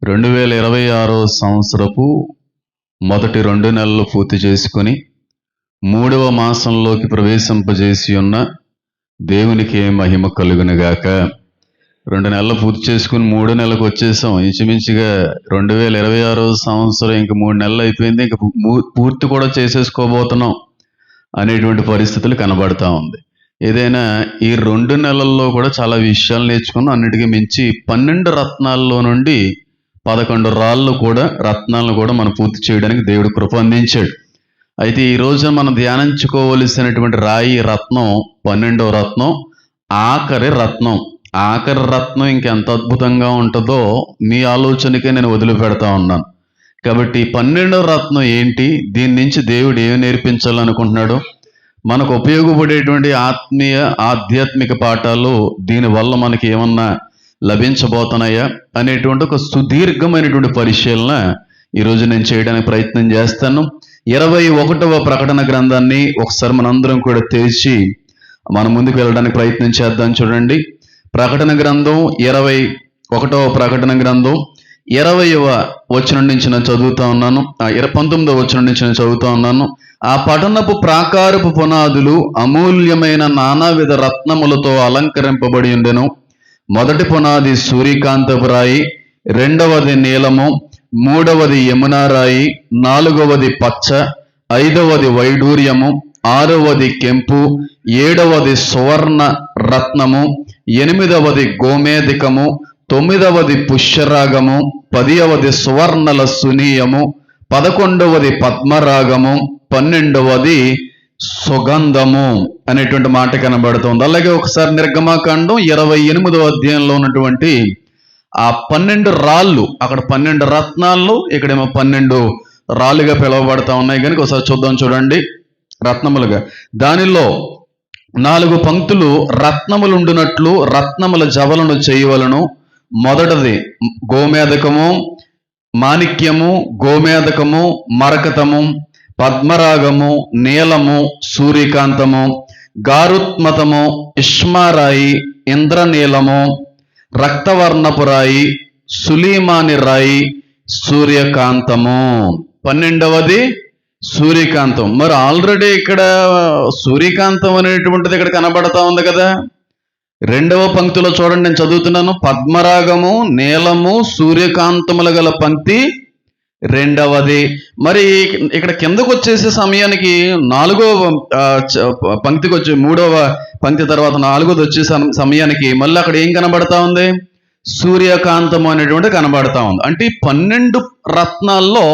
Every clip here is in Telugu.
2026 సంవత్సరపు మొదటి 2 నెలలు పూర్తి చేసుకొని 3వ మాసంలోకి ప్రవేశింపజేసి ఉన్న దేవునికి మహిమ కలుగునుగాక. 2 నెలలు పూర్తి చేసుకుని 3 నెలలకు వచ్చేసాం. ఇంచుమించుగా 2026 సంవత్సరం ఇంక 3 నెలలు అయిపోయింది. ఇంక పూర్తి కూడా చేసేసుకోబోతున్నాం అనేటువంటి పరిస్థితులు కనబడతా ఉంది. ఏదైనా ఈ 2 నెలల్లో కూడా చాలా విషయాలు నేర్చుకున్నాం. అన్నిటికీ మించి 12 రత్నాల్లో నుండి 11 రత్నాలను కూడా మనం పూర్తి చేయడానికి దేవుడు కృప అందించాడు. అయితే ఈ రోజు మనం ధ్యానించుకోవలసినటువంటి రాయి రత్నం 12వ రత్నం, ఆఖరి రత్నం. ఆఖరి రత్నం ఇంకెంత అద్భుతంగా ఉంటుందో మీ ఆలోచనకే నేను వదిలిపెడతా ఉన్నాను. కాబట్టి 12వ రత్నం ఏంటి, దీని నుంచి దేవుడు ఏమి నేర్పించాలనుకుంటున్నాడు, మనకు ఉపయోగపడేటువంటి ఆధ్యాత్మిక పాఠాలు దీనివల్ల మనకి ఏమన్నా లభించబోతున్నాయా అనేటువంటి ఒక సుదీర్ఘమైనటువంటి పరిశీలన ఈరోజు నేను చేయడానికి ప్రయత్నం చేస్తాను. 21వ ప్రకటన గ్రంథాన్ని ఒకసారి మనందరం కూడా తెరిచి మన ముందుకు వెళ్ళడానికి ప్రయత్నం చేద్దాం. చూడండి, ప్రకటన గ్రంథం 21వ ప్రకటన గ్రంథం 20వ వచనం నుంచి నేను చదువుతా ఉన్నాను. 19వ వచనం నుంచి నేను చదువుతా ఉన్నాను. ఆ పట్టణపు ప్రాకారపు పునాదులు అమూల్యమైన నానావిధ రత్నములతో అలంకరింపబడి ఉండెను. మొదటి పునాది సూర్యకాంతపు రాయి, 2వది నీలము, 3వది యమునా రాయి, 4వది పచ్చ, 5వది వైడూర్యము, 6వది కెంపు, 7వది సువర్ణ రత్నము, 8వది గోమేధికము, 9వది పుష్యరాగము, 10వది సువర్ణల సునీయము, 11వది పద్మరాగము, 12వది సుగంధము అనేటువంటి మాట కనబడుతుంది. అలాగే ఒకసారి నిర్గమాకాండం 28వ అధ్యాయంలో ఉన్నటువంటి ఆ 12 రాళ్ళు, అక్కడ 12 రత్నాలు, ఇక్కడేమో 12 రాళ్ళుగా పిలువబడతా ఉన్నాయి. కనుక ఒకసారి చూద్దాం. చూడండి, రత్నములుగా దానిలో 4 పంక్తులు రత్నములు ఉండునట్లు రత్నముల జవలను చేయవలను. మొదటిది గోమేధకము, మాణిక్యము, గోమేధకము, మరకతము, పద్మరాగము, నీలము, సూర్యకాంతము, గారుత్మతము, ఇష్మారాయి, ఇంద్రనీలము, రక్తవర్ణపు రాయి, సులీమాని రాయి, సూర్యకాంతము. 12వది సూర్యకాంతం. మరి ఆల్రెడీ ఇక్కడ సూర్యకాంతం అనేటువంటిది ఇక్కడ కనబడతా ఉంది కదా. 2వ పంక్తిలో చూడండి, నేను చదువుతున్నాను. పద్మరాగము, నీలము, సూర్యకాంతముల గల పంక్తి 2వది. మరి ఇక్కడ కిందకు వచ్చేసే సమయానికి 4వ పంక్తికి వచ్చి 3వ పంక్తి తర్వాత 4వది వచ్చే సమయానికి మళ్ళీ అక్కడ ఏం కనబడతా ఉంది, సూర్యకాంతము అనేటువంటి కనబడతా ఉంది. అంటే 12 రత్నాల్లో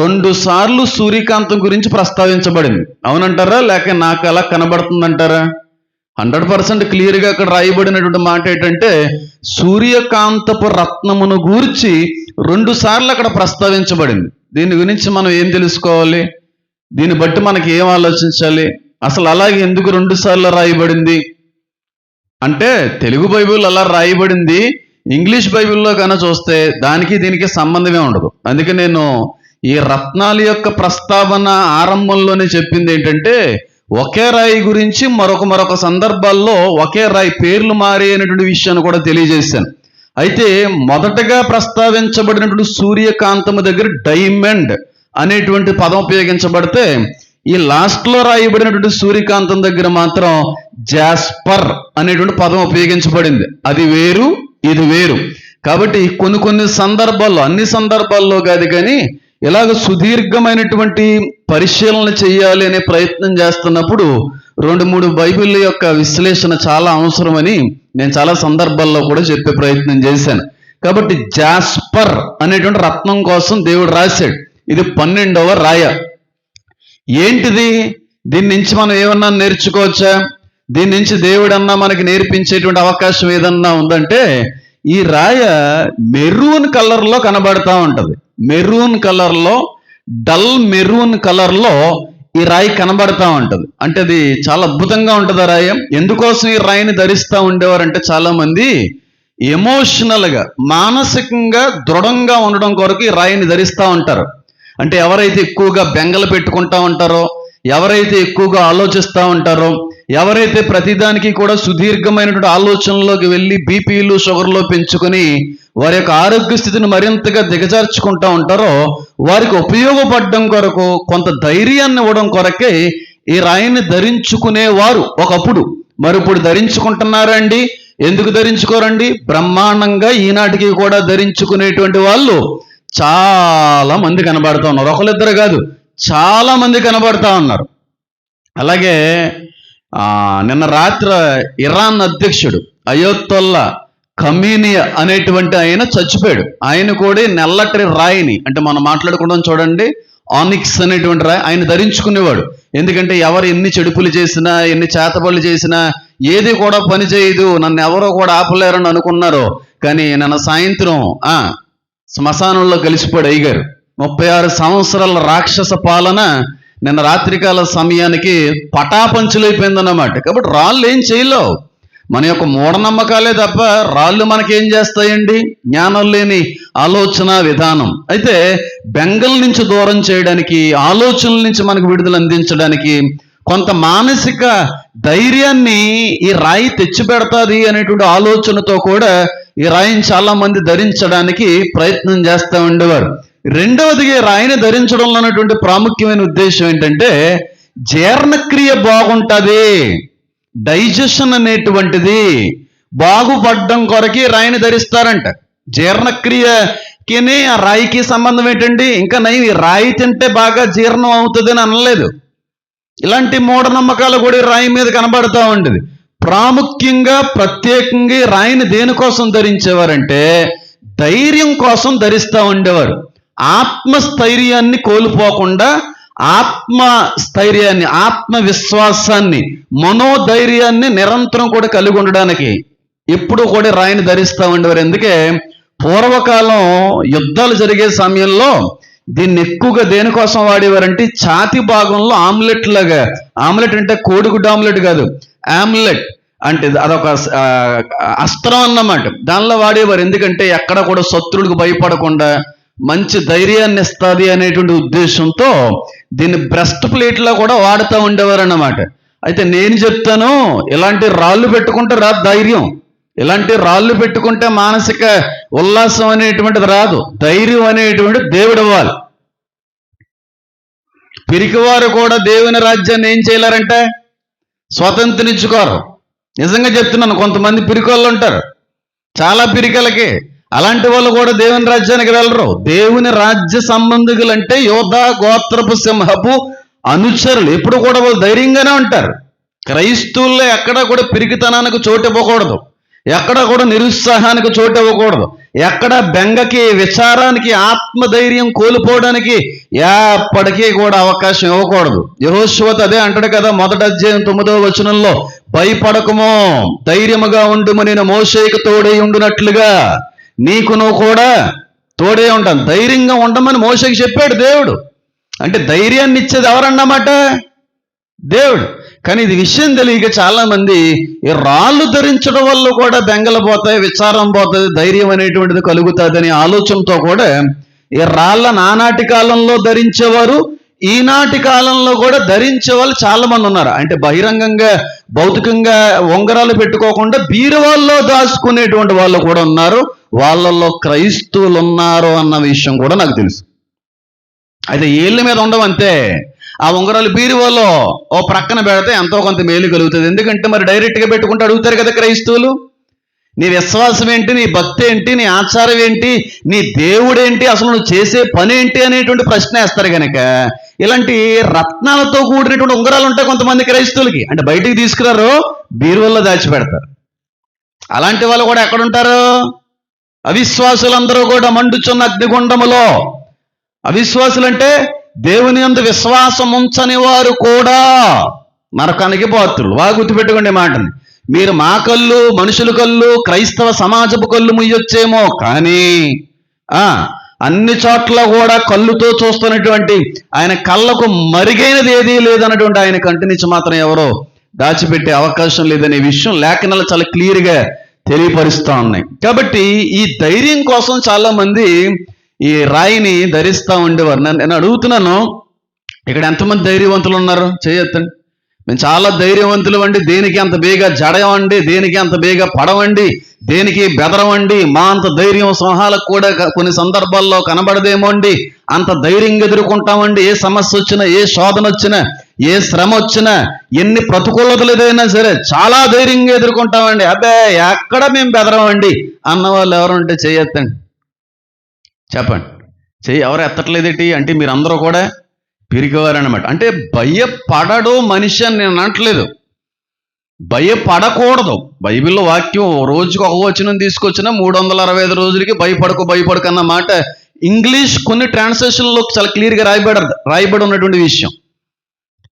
2 సార్లు సూర్యకాంతం గురించి ప్రస్తావించబడింది. అవునంటారా, లేక నాకు అలా కనబడుతుందంటారా? 100% క్లియర్గా అక్కడ రాయబడినటువంటి మాట ఏంటంటే, సూర్యకాంతపు రత్నమును గూర్చి 2 సార్లు అక్కడ ప్రస్తావించబడింది. దీని గురించి మనం ఏం తెలుసుకోవాలి, దీన్ని బట్టి మనకి ఏం ఆలోచించాలి, అసలు అలాగే ఎందుకు 2 సార్లు రాయబడింది అంటే, తెలుగు బైబిల్ అలా రాయబడింది. ఇంగ్లీష్ బైబిల్లో కన్నా చూస్తే దానికి దీనికి సంబంధమే ఉండదు. అందుకే నేను ఈ రత్నాల యొక్క ప్రస్తావన ఆరంభంలోనే చెప్పింది ఏంటంటే, ఒకే రాయి గురించి మరొక సందర్భాల్లో ఒకే రాయి పేర్లు మారే అనేటువంటి విషయాన్ని కూడా తెలియజేశాను. అయితే మొదటగా ప్రస్తావించబడినటువంటి సూర్యకాంతము దగ్గర డైమండ్ అనేటువంటి పదం ఉపయోగించబడితే, ఈ లాస్ట్లో రాయబడినటువంటి సూర్యకాంతం దగ్గర మాత్రం జాస్పర్ అనేటువంటి పదం ఉపయోగించబడింది. అది వేరు, ఇది వేరు. కాబట్టి కొన్ని సందర్భాల్లో, అన్ని సందర్భాల్లో కాదు కానీ, ఇలాగ సుదీర్ఘమైనటువంటి పరిశీలన చేయాలి అనే ప్రయత్నం చేస్తున్నప్పుడు 2-3 బైబిల్ యొక్క విశ్లేషణ చాలా అవసరమని నేను చాలా సందర్భాల్లో కూడా చెప్పే ప్రయత్నం చేశాను. కాబట్టి జాస్పర్ అనేటువంటి రత్నం కోసం దేవుడు రాశాడు. ఇది 12వ రాయ. ఏంటిది, దీని నుంచి మనం ఏమన్నా నేర్చుకోవచ్చా, దీని నుంచి దేవుడన్నా మనకి నేర్పించేటువంటి అవకాశం ఏదన్నా ఉందంటే, ఈ రాయ మెరూన్ కలర్లో కనబడతా ఉంటుంది. మెరూన్ కలర్లో, డల్ మెరూన్ కలర్లో ఈ రాయి కనబడతా ఉంటుంది. అంటే అది చాలా అద్భుతంగా ఉంటుంది ఆ రాయి. ఎందుకోసం ఈ రాయిని ధరిస్తూ ఉండేవారంటే, చాలా మంది ఎమోషనల్గా, మానసికంగా దృఢంగా ఉండడం కొరకు ఈ రాయిని ధరిస్తూ ఉంటారు. అంటే ఎవరైతే ఎక్కువగా బెంగలు పెట్టుకుంటా ఉంటారో, ఎవరైతే ఎక్కువగా ఆలోచిస్తూ ఉంటారో, ఎవరైతే ప్రతిదానికి కూడా సుదీర్ఘమైనటువంటి ఆలోచనలోకి వెళ్ళి బీపీలు షుగర్లో పెంచుకొని వారి యొక్క ఆరోగ్య స్థితిని మరింతగా దిగజార్చుకుంటూ ఉంటారో వారికి ఉపయోగపడడం కొరకు, కొంత ధైర్యాన్ని ఇవ్వడం కొరకే ఈ రాయిని ధరించుకునేవారు ఒకప్పుడు. మరి ఇప్పుడు ధరించుకుంటున్నారండి? ఎందుకు ధరించుకోరండి? బ్రహ్మాండంగా ఈనాటికి కూడా ధరించుకునేటువంటి వాళ్ళు చాలా మంది కనబడుతూ ఉన్నారు. ఒకరిద్దరు కాదు, చాలా మంది కనబడుతూ ఉన్నారు. అలాగే నిన్న రాత్రి ఇరాన్ అధ్యక్షుడు అయోత్తొల్లా ఖమీనీ అనేటువంటి ఆయన చచ్చిపోయాడు. ఆయన కూడా నల్లటి రాయిని, అంటే మనం మాట్లాడుకుంటాం చూడండి, ఆనిక్స్ అనేటువంటి రాయి ఆయన ధరించుకునేవాడు. ఎందుకంటే ఎవరు ఎన్ని చెడుపులు చేసినా, ఎన్ని చేతబడులు చేసినా ఏది కూడా పని చేయదు, నన్ను ఎవరో కూడా ఆపలేరని అనుకున్నారు. కానీ నిన్న సాయంత్రం శ్మశానంలో కలిసిపోయాడు అయ్యగారు. 36 సంవత్సరాల రాక్షస పాలన నిన్న రాత్రికాల సమయానికి పటాపంచులైపోయిందన్నమాట. కాబట్టి రాళ్ళు ఏం చేయలేవు, మన యొక్క మూఢనమ్మకాలే తప్ప రాళ్ళు మనకేం చేస్తాయండి? జ్ఞానం లేని ఆలోచన విధానం. అయితే బెంగల నుంచి దూరం చేయడానికి, ఆలోచనల నుంచి మనకు విడుదల అందించడానికి, కొంత మానసిక ధైర్యాన్ని ఈ రాయి తెచ్చిపెడతాది అనేటువంటి ఆలోచనతో కూడా ఈ రాయిని చాలా మంది ధరించడానికి ప్రయత్నం చేస్తూ ఉండేవారు. రెండవదిగా రాయిని ధరించడంలో ఉన్నటువంటి ప్రాముఖ్యమైన ఉద్దేశం ఏంటంటే జీర్ణక్రియ బాగుంటుంది, డైజెషన్ అనేటువంటిది బాగుపడడం కొరకి రాయిని ధరిస్తారంట. జీర్ణక్రియకి ఆ రాయికి సంబంధం ఏంటండి? ఇంకా నయం, ఈ రాయి తింటే బాగా జీర్ణం అవుతుంది అని అనలేదు. ఇలాంటి మూఢనమ్మకాలు కూడా రాయి మీద కనబడుతూ ఉండేది. ప్రాముఖ్యంగా ప్రత్యేకంగా రాయిని దేనికోసం ధరించేవారంటే ధైర్యం కోసం ధరిస్తూ ఉండేవారు. ఆత్మస్థైర్యాన్ని కోల్పోకుండా, ఆత్మస్థైర్యాన్ని, ఆత్మవిశ్వాసాన్ని, మనోధైర్యాన్ని నిరంతరం కూడా కలిగి ఉండడానికి ఎప్పుడు కూడా రాయిని ధరిస్తూ ఉండేవారు. అందుకే పూర్వకాలం యుద్ధాలు జరిగే సమయంలో దీన్ని ఎక్కువగా దేనికోసం వాడేవారంటే ఛాతి భాగంలో ఆమ్లెట్ లాగా, ఆమ్లెట్ అంటే కోడిగుడ్డు ఆమ్లెట్ కాదు, ఆమ్లెట్ అంటే అదొక అస్త్రం అన్నమాట, దానిలో వాడేవారు. ఎందుకంటే ఎక్కడ కూడా శత్రువులకు భయపడకుండా మంచి ధైర్యాన్ని ఇస్తుంది అనేటువంటి ఉద్దేశంతో దీన్ని బ్రెస్ట్ ప్లేట్లో కూడా వాడుతూ ఉండేవారు అన్నమాట. అయితే నేను చెప్తాను, ఇలాంటి రాళ్ళు పెట్టుకుంటే రాదు ధైర్యం, ఇలాంటి రాళ్ళు పెట్టుకుంటే మానసిక ఉల్లాసం అనేటువంటిది రాదు, ధైర్యం అనేటువంటిది దేవుడు ఇవ్వాలి. పిరికివారు కూడా దేవుని రాజ్యాన్ని ఏం చేయలేరంటే స్వతంత్రించుకోరు. నిజంగా చెప్తున్నాను, కొంతమంది పిరికోళ్ళు ఉంటారు, చాలా పిరికలకి. అలాంటి వాళ్ళు కూడా దేవుని రాజ్యానికి వెళ్ళరు. దేవుని రాజ్య సంబంధికులు అంటే యోధ గోత్రపు సింహపు అనుచరులు, ఎప్పుడు కూడా వాళ్ళు ధైర్యంగానే ఉంటారు. క్రైస్తవుల్లో ఎక్కడ కూడా పిరికితనానికి చోటు ఇవ్వకూడదు, ఎక్కడ కూడా నిరుత్సాహానికి చోటు ఇవ్వకూడదు, ఎక్కడ బెంగకి, విచారానికి, ఆత్మధైర్యం కోల్పోవడానికి ఎప్పటికీ కూడా అవకాశం ఇవ్వకూడదు. యెహోషువతో అదే అంటాడు కదా, 1వ అధ్యాయం 9వ వచనంలో, భయపడకమో ధైర్యముగా ఉండుము, నేను మోషేకు తోడై ఉండునట్లుగా నీకు నువ్వు కూడా తోడే ఉంటాను. ధైర్యంగా ఉండమని మోషేకి చెప్పాడు దేవుడు. అంటే ధైర్యాన్ని ఇచ్చేది ఎవరన్నమాట? దేవుడు. కానీ ఇది విషయం తెలియక చాలా మంది ఈ రాళ్ళు ధరించడం వల్ల కూడా బెంగలు పోతాయి, విచారం పోతుంది, ధైర్యం అనేటువంటిది కలుగుతుంది అనే ఆలోచనతో కూడా ఈ రాళ్ళ నానాటి కాలంలో ధరించేవారు, ఈనాటి కాలంలో కూడా ధరించే వాళ్ళు చాలా మంది ఉన్నారు. అంటే బహిరంగంగా భౌతికంగా ఉంగరాలు పెట్టుకోకుండా బీరువాల్లో దాచుకునేటువంటి వాళ్ళు కూడా ఉన్నారు. వాళ్ళల్లో క్రైస్తవులు ఉన్నారు అన్న విషయం కూడా నాకు తెలుసు. అయితే ఏళ్ళ మీద ఉండవంతే, ఆ ఉంగరాలు బీరువాలో ఓ ప్రక్కన పెడితే ఎంతో కొంత మేలు కలుగుతుంది. ఎందుకంటే మరి డైరెక్ట్గా పెట్టుకుంటూ అడుగుతారు కదా క్రైస్తవులు, నీ విశ్వాసం ఏంటి, నీ భక్తి ఏంటి, నీ ఆచారం ఏంటి, నీ దేవుడేంటి, అసలు నువ్వు చేసే పని ఏంటి అనేటువంటి ప్రశ్న వేస్తారు కనుక ఇలాంటి రత్నాలతో కూడినటువంటి ఉంగరాలు ఉంటాయి కొంతమంది క్రైస్తవులకి. అంటే బయటికి తీసుకురారు, బీరువాల్లో దాచిపెడతారు. అలాంటి వాళ్ళు కూడా ఎక్కడుంటారు? అవిశ్వాసులందరూ కూడా మండుచున్న అగ్నిగుండములో. అవిశ్వాసులు అంటే దేవుని యందు విశ్వాసం ఉంచని వారు కూడా నరకానికి పాత్రులు. బాగా గుర్తుపెట్టుకోండి మాటని. మీరు మా కళ్ళు, మనుషుల కళ్ళు, క్రైస్తవ సమాజపు కళ్ళు ముయ్యొచ్చేమో, కానీ అన్ని చోట్ల కూడా కళ్ళుతో చూస్తున్నటువంటి ఆయన కళ్ళకు మరుగైనది ఏదీ లేదన్నటువంటి ఆయన కంటి నుంచి మాత్రం ఎవరో దాచిపెట్టే అవకాశం లేదనే విషయం లేఖనాలు చాలా క్లియర్గా తెలియపరుస్తూ ఉన్నాయి. కాబట్టి ఈ ధైర్యం కోసం చాలా మంది ఈ రాయిని ధరిస్తూ ఉండేవారు. నేను అడుగుతున్నాను, ఇక్కడ ఎంతమంది ధైర్యవంతులు ఉన్నారు? చేయొద్దండి. మేము చాలా ధైర్యవంతులు అండి, దేనికి అంత బేగా జడమండి, దేనికి అంత బేగా పడవండి, దేనికి బెదరవండి, మా అంత ధైర్యం సింహాలకు కూడా కొన్ని సందర్భాల్లో కనబడదేమో అండి, అంత ధైర్యంగా ఎదుర్కొంటామండి. ఏ సమస్య వచ్చినా, ఏ శోధన వచ్చినా, ఏ శ్రమ వచ్చినా, ఎన్ని ప్రతికూలతలు ఏదైనా సరే చాలా ధైర్యంగా ఎదుర్కొంటామండి. అబ్బే ఎక్కడ మేము బెదరమండి అన్న వాళ్ళు ఎవరు ఉంటే చెయ్యొద్దండి, చెప్పండి. ఎవరు ఎత్తట్లేదేటి అంటే మీరందరూ కూడా పిరికివారనమాట. అంటే భయపడడు మనిషి అని నేను అనట్లేదు, భయపడకూడదు. బైబిల్లో వాక్యం రోజుకు ఒక వచనం తీసుకొచ్చిన 365 రోజులకి భయపడకు అన్న మాట ఇంగ్లీష్ కొన్ని ట్రాన్స్లేషన్లో చాలా క్లియర్గా రాయబడి ఉన్నటువంటి విషయం.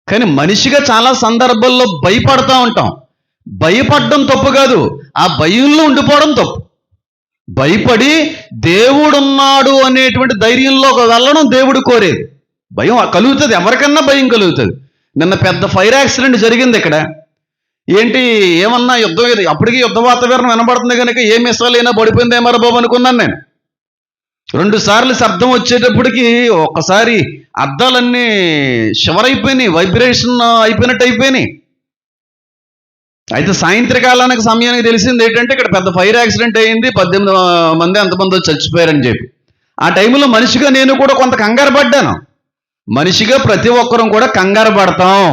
కానీ మనిషిగా చాలా సందర్భాల్లో భయపడతా ఉంటాం. భయపడడం తప్పు కాదు, ఆ భయంలో ఉండిపోవడం తప్పు. భయపడి దేవుడున్నాడు అనేటువంటి ధైర్యంలో వెళ్ళడం దేవుడు కోరేది. భయం కలుగుతుంది, ఎవరికన్నా భయం కలుగుతుంది. నిన్న పెద్ద ఫైర్ యాక్సిడెంట్ జరిగింది ఇక్కడ. ఏంటి ఏమన్నా యుద్ధం, అప్పటికీ యుద్ధ వాతావరణం వినబడుతుంది కనుక ఏ మిస్సైల్ అయినా పడిపోయిందేమరా బాబు అనుకున్నాను నేను. 2 సార్లు శబ్దం వచ్చేటప్పటికి ఒక్కసారి అద్దాలన్నీ షివరైపోయినాయి, వైబ్రేషన్ అయిపోయినట్టు అయిపోయినాయి. అయితే సాయంత్రకాలానికి సమయానికి తెలిసింది ఏంటంటే ఇక్కడ పెద్ద ఫైర్ యాక్సిడెంట్ అయింది, 18 మంది అంతమంది చచ్చిపోయారని చెప్పి. ఆ టైంలో మనిషిగా నేను కూడా కొంత కంగారు పడ్డాను. మనిషిగా ప్రతి ఒక్కరం కూడా కంగారు పడతాం,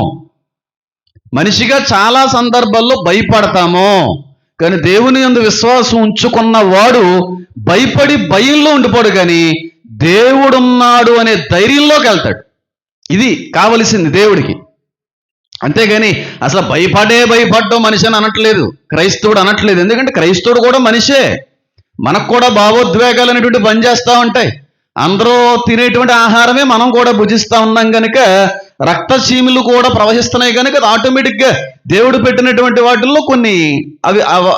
మనిషిగా చాలా సందర్భాల్లో భయపడతాము. కానీ దేవుని యందు విశ్వాసం ఉంచుకున్న వాడు భయపడి భయంలో ఉండిపోడు, కానీ దేవుడున్నాడు అనే ధైర్యంలోకి వెళ్తాడు. ఇది కావలసింది దేవుడికి. అంతేగాని అసలు భయపడ్డం మనిషి అని అనట్లేదు, క్రైస్తవుడు అనట్లేదు. ఎందుకంటే క్రైస్తవుడు కూడా మనిషే, మనకు కూడా భావోద్వేగాలు అనేటువంటి పనిచేస్తూ ఉంటాయి. అందరూ తినేటువంటి ఆహారమే మనం కూడా భుజిస్తూ ఉన్నాం కనుక రక్తచీములు కూడా ప్రవహిస్తున్నాయి కనుక ఆటోమేటిక్గా దేవుడు పెట్టినటువంటి వాటిల్లో కొన్ని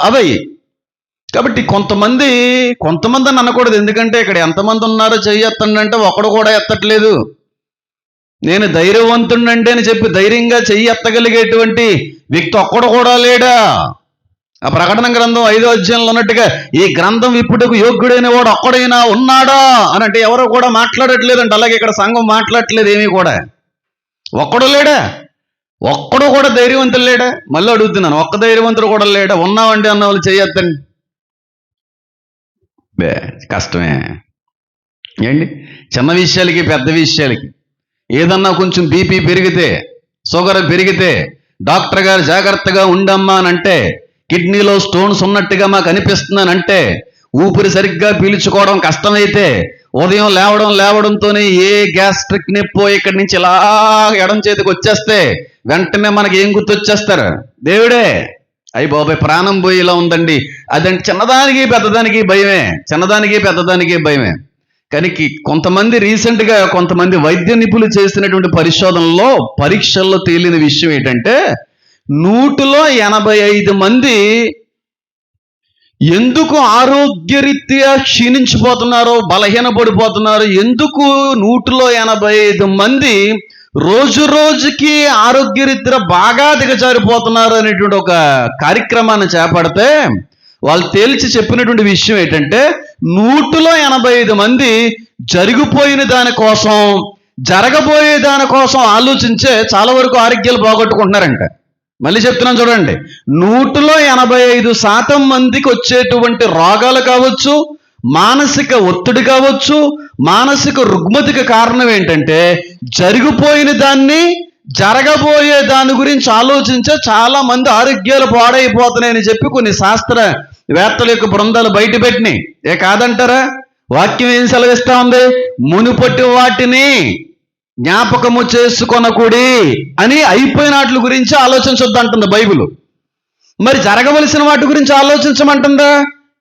అవి. కాబట్టి కొంతమంది అని అనకూడదు, ఎందుకంటే ఇక్కడ ఎంతమంది ఉన్నారో చెయ్యెత్తండి అంటే ఒకడు కూడా ఎత్తట్లేదు. నేను ధైర్యవంతుడండి అని చెప్పి ధైర్యంగా చెయ్యి ఎత్తగలిగేటువంటి వ్యక్తి ఒక్కడు కూడా లేడా? ఆ ప్రకటన గ్రంథం 5వ అధ్యాయంలో ఉన్నట్టుగా ఈ గ్రంథం విప్పుటకు యోగ్యుడైన వాడు ఒక్కడైనా ఉన్నాడా అని అంటే ఎవరో కూడా మాట్లాడట్లేదంట. అలాగే ఇక్కడ సంఘం మాట్లాడట్లేదు ఏమీ కూడా. ఒక్కడు లేడా? ఒక్కడు కూడా ధైర్యవంతులు లేడా? మళ్ళీ అడుగుతున్నాను, ఒక్క ధైర్యవంతుడు కూడా లేడా? ఉన్నామండి అన్న వాళ్ళు చెయ్యొద్దండి. కష్టమే ఏంటి, చిన్న విషయాలకి పెద్ద విషయాలకి. ఏదన్నా కొంచెం బీపీ పెరిగితే, షుగర్ పెరిగితే డాక్టర్ గారు జాగ్రత్తగా ఉండమ్మా అని అంటే, కిడ్నీలో స్టోన్స్ ఉన్నట్టుగా మాకు అనిపిస్తుందనంటే, ఊపిరి సరిగ్గా పీల్చుకోవడం కష్టమైతే, ఉదయం లేవడంతోనే ఏ గ్యాస్ట్రిక్ నొప్పో ఇక్కడి నుంచి ఇలా ఎడం చేతికి వచ్చేస్తే వెంటనే మనకి ఏం గుర్తొచ్చేస్తారు? దేవుడే. అయ్యి బాబాయ్ ప్రాణం పోయి ఇలా ఉందండి. అదంటే చిన్నదానికి పెద్దదానికి భయమే, చిన్నదానికి పెద్దదానికి భయమే. కానీ కొంతమంది రీసెంట్గా కొంతమంది వైద్య నిపుణులు చేసినటువంటి పరిశోధనలో పరీక్షల్లో తేలిన విషయం ఏంటంటే 100లో 85 మంది ఎందుకు ఆరోగ్యరీత్యా క్షీణించిపోతున్నారో, బలహీనపడిపోతున్నారు, ఎందుకు 100లో 85 మంది రోజు రోజుకి ఆరోగ్యరీత్యా బాగా దిగజారిపోతున్నారు అనేటువంటి ఒక కార్యక్రమాన్ని చేపడితే వాళ్ళు తేల్చి చెప్పినటువంటి విషయం ఏంటంటే 100లో 85 మంది జరిగిపోయిన దానికోసం, జరగబోయే దానికోసం ఆలోచించే చాలా వరకు ఆరోగ్యాలు పోగొట్టుకుంటున్నారంట. మళ్ళీ చెప్తున్నాను చూడండి, 100లో 85% మందికి వచ్చేటువంటి రోగాలు కావచ్చు, మానసిక ఒత్తిడి కావచ్చు, మానసిక రుగ్మతికి కారణం ఏంటంటే జరిగిపోయిన దాన్ని, జరగబోయే దాని గురించి ఆలోచించే చాలా మంది ఆరోగ్యాలు పాడైపోతున్నాయని చెప్పి కొన్ని శాస్త్రవేత్తల యొక్క బృందాలు బయటపెట్టినాయి. కాదంటారా? వాక్యం ఏం సెలవిస్తా ఉంది? మునుపటి వాటిని జ్ఞాపకము చేసుకొనకుడి అని అయిపోయిన వాటి గురించి ఆలోచించొద్దు అంటుంది బైబిల్. మరి జరగవలసిన వాటి గురించి ఆలోచించమంటుందా?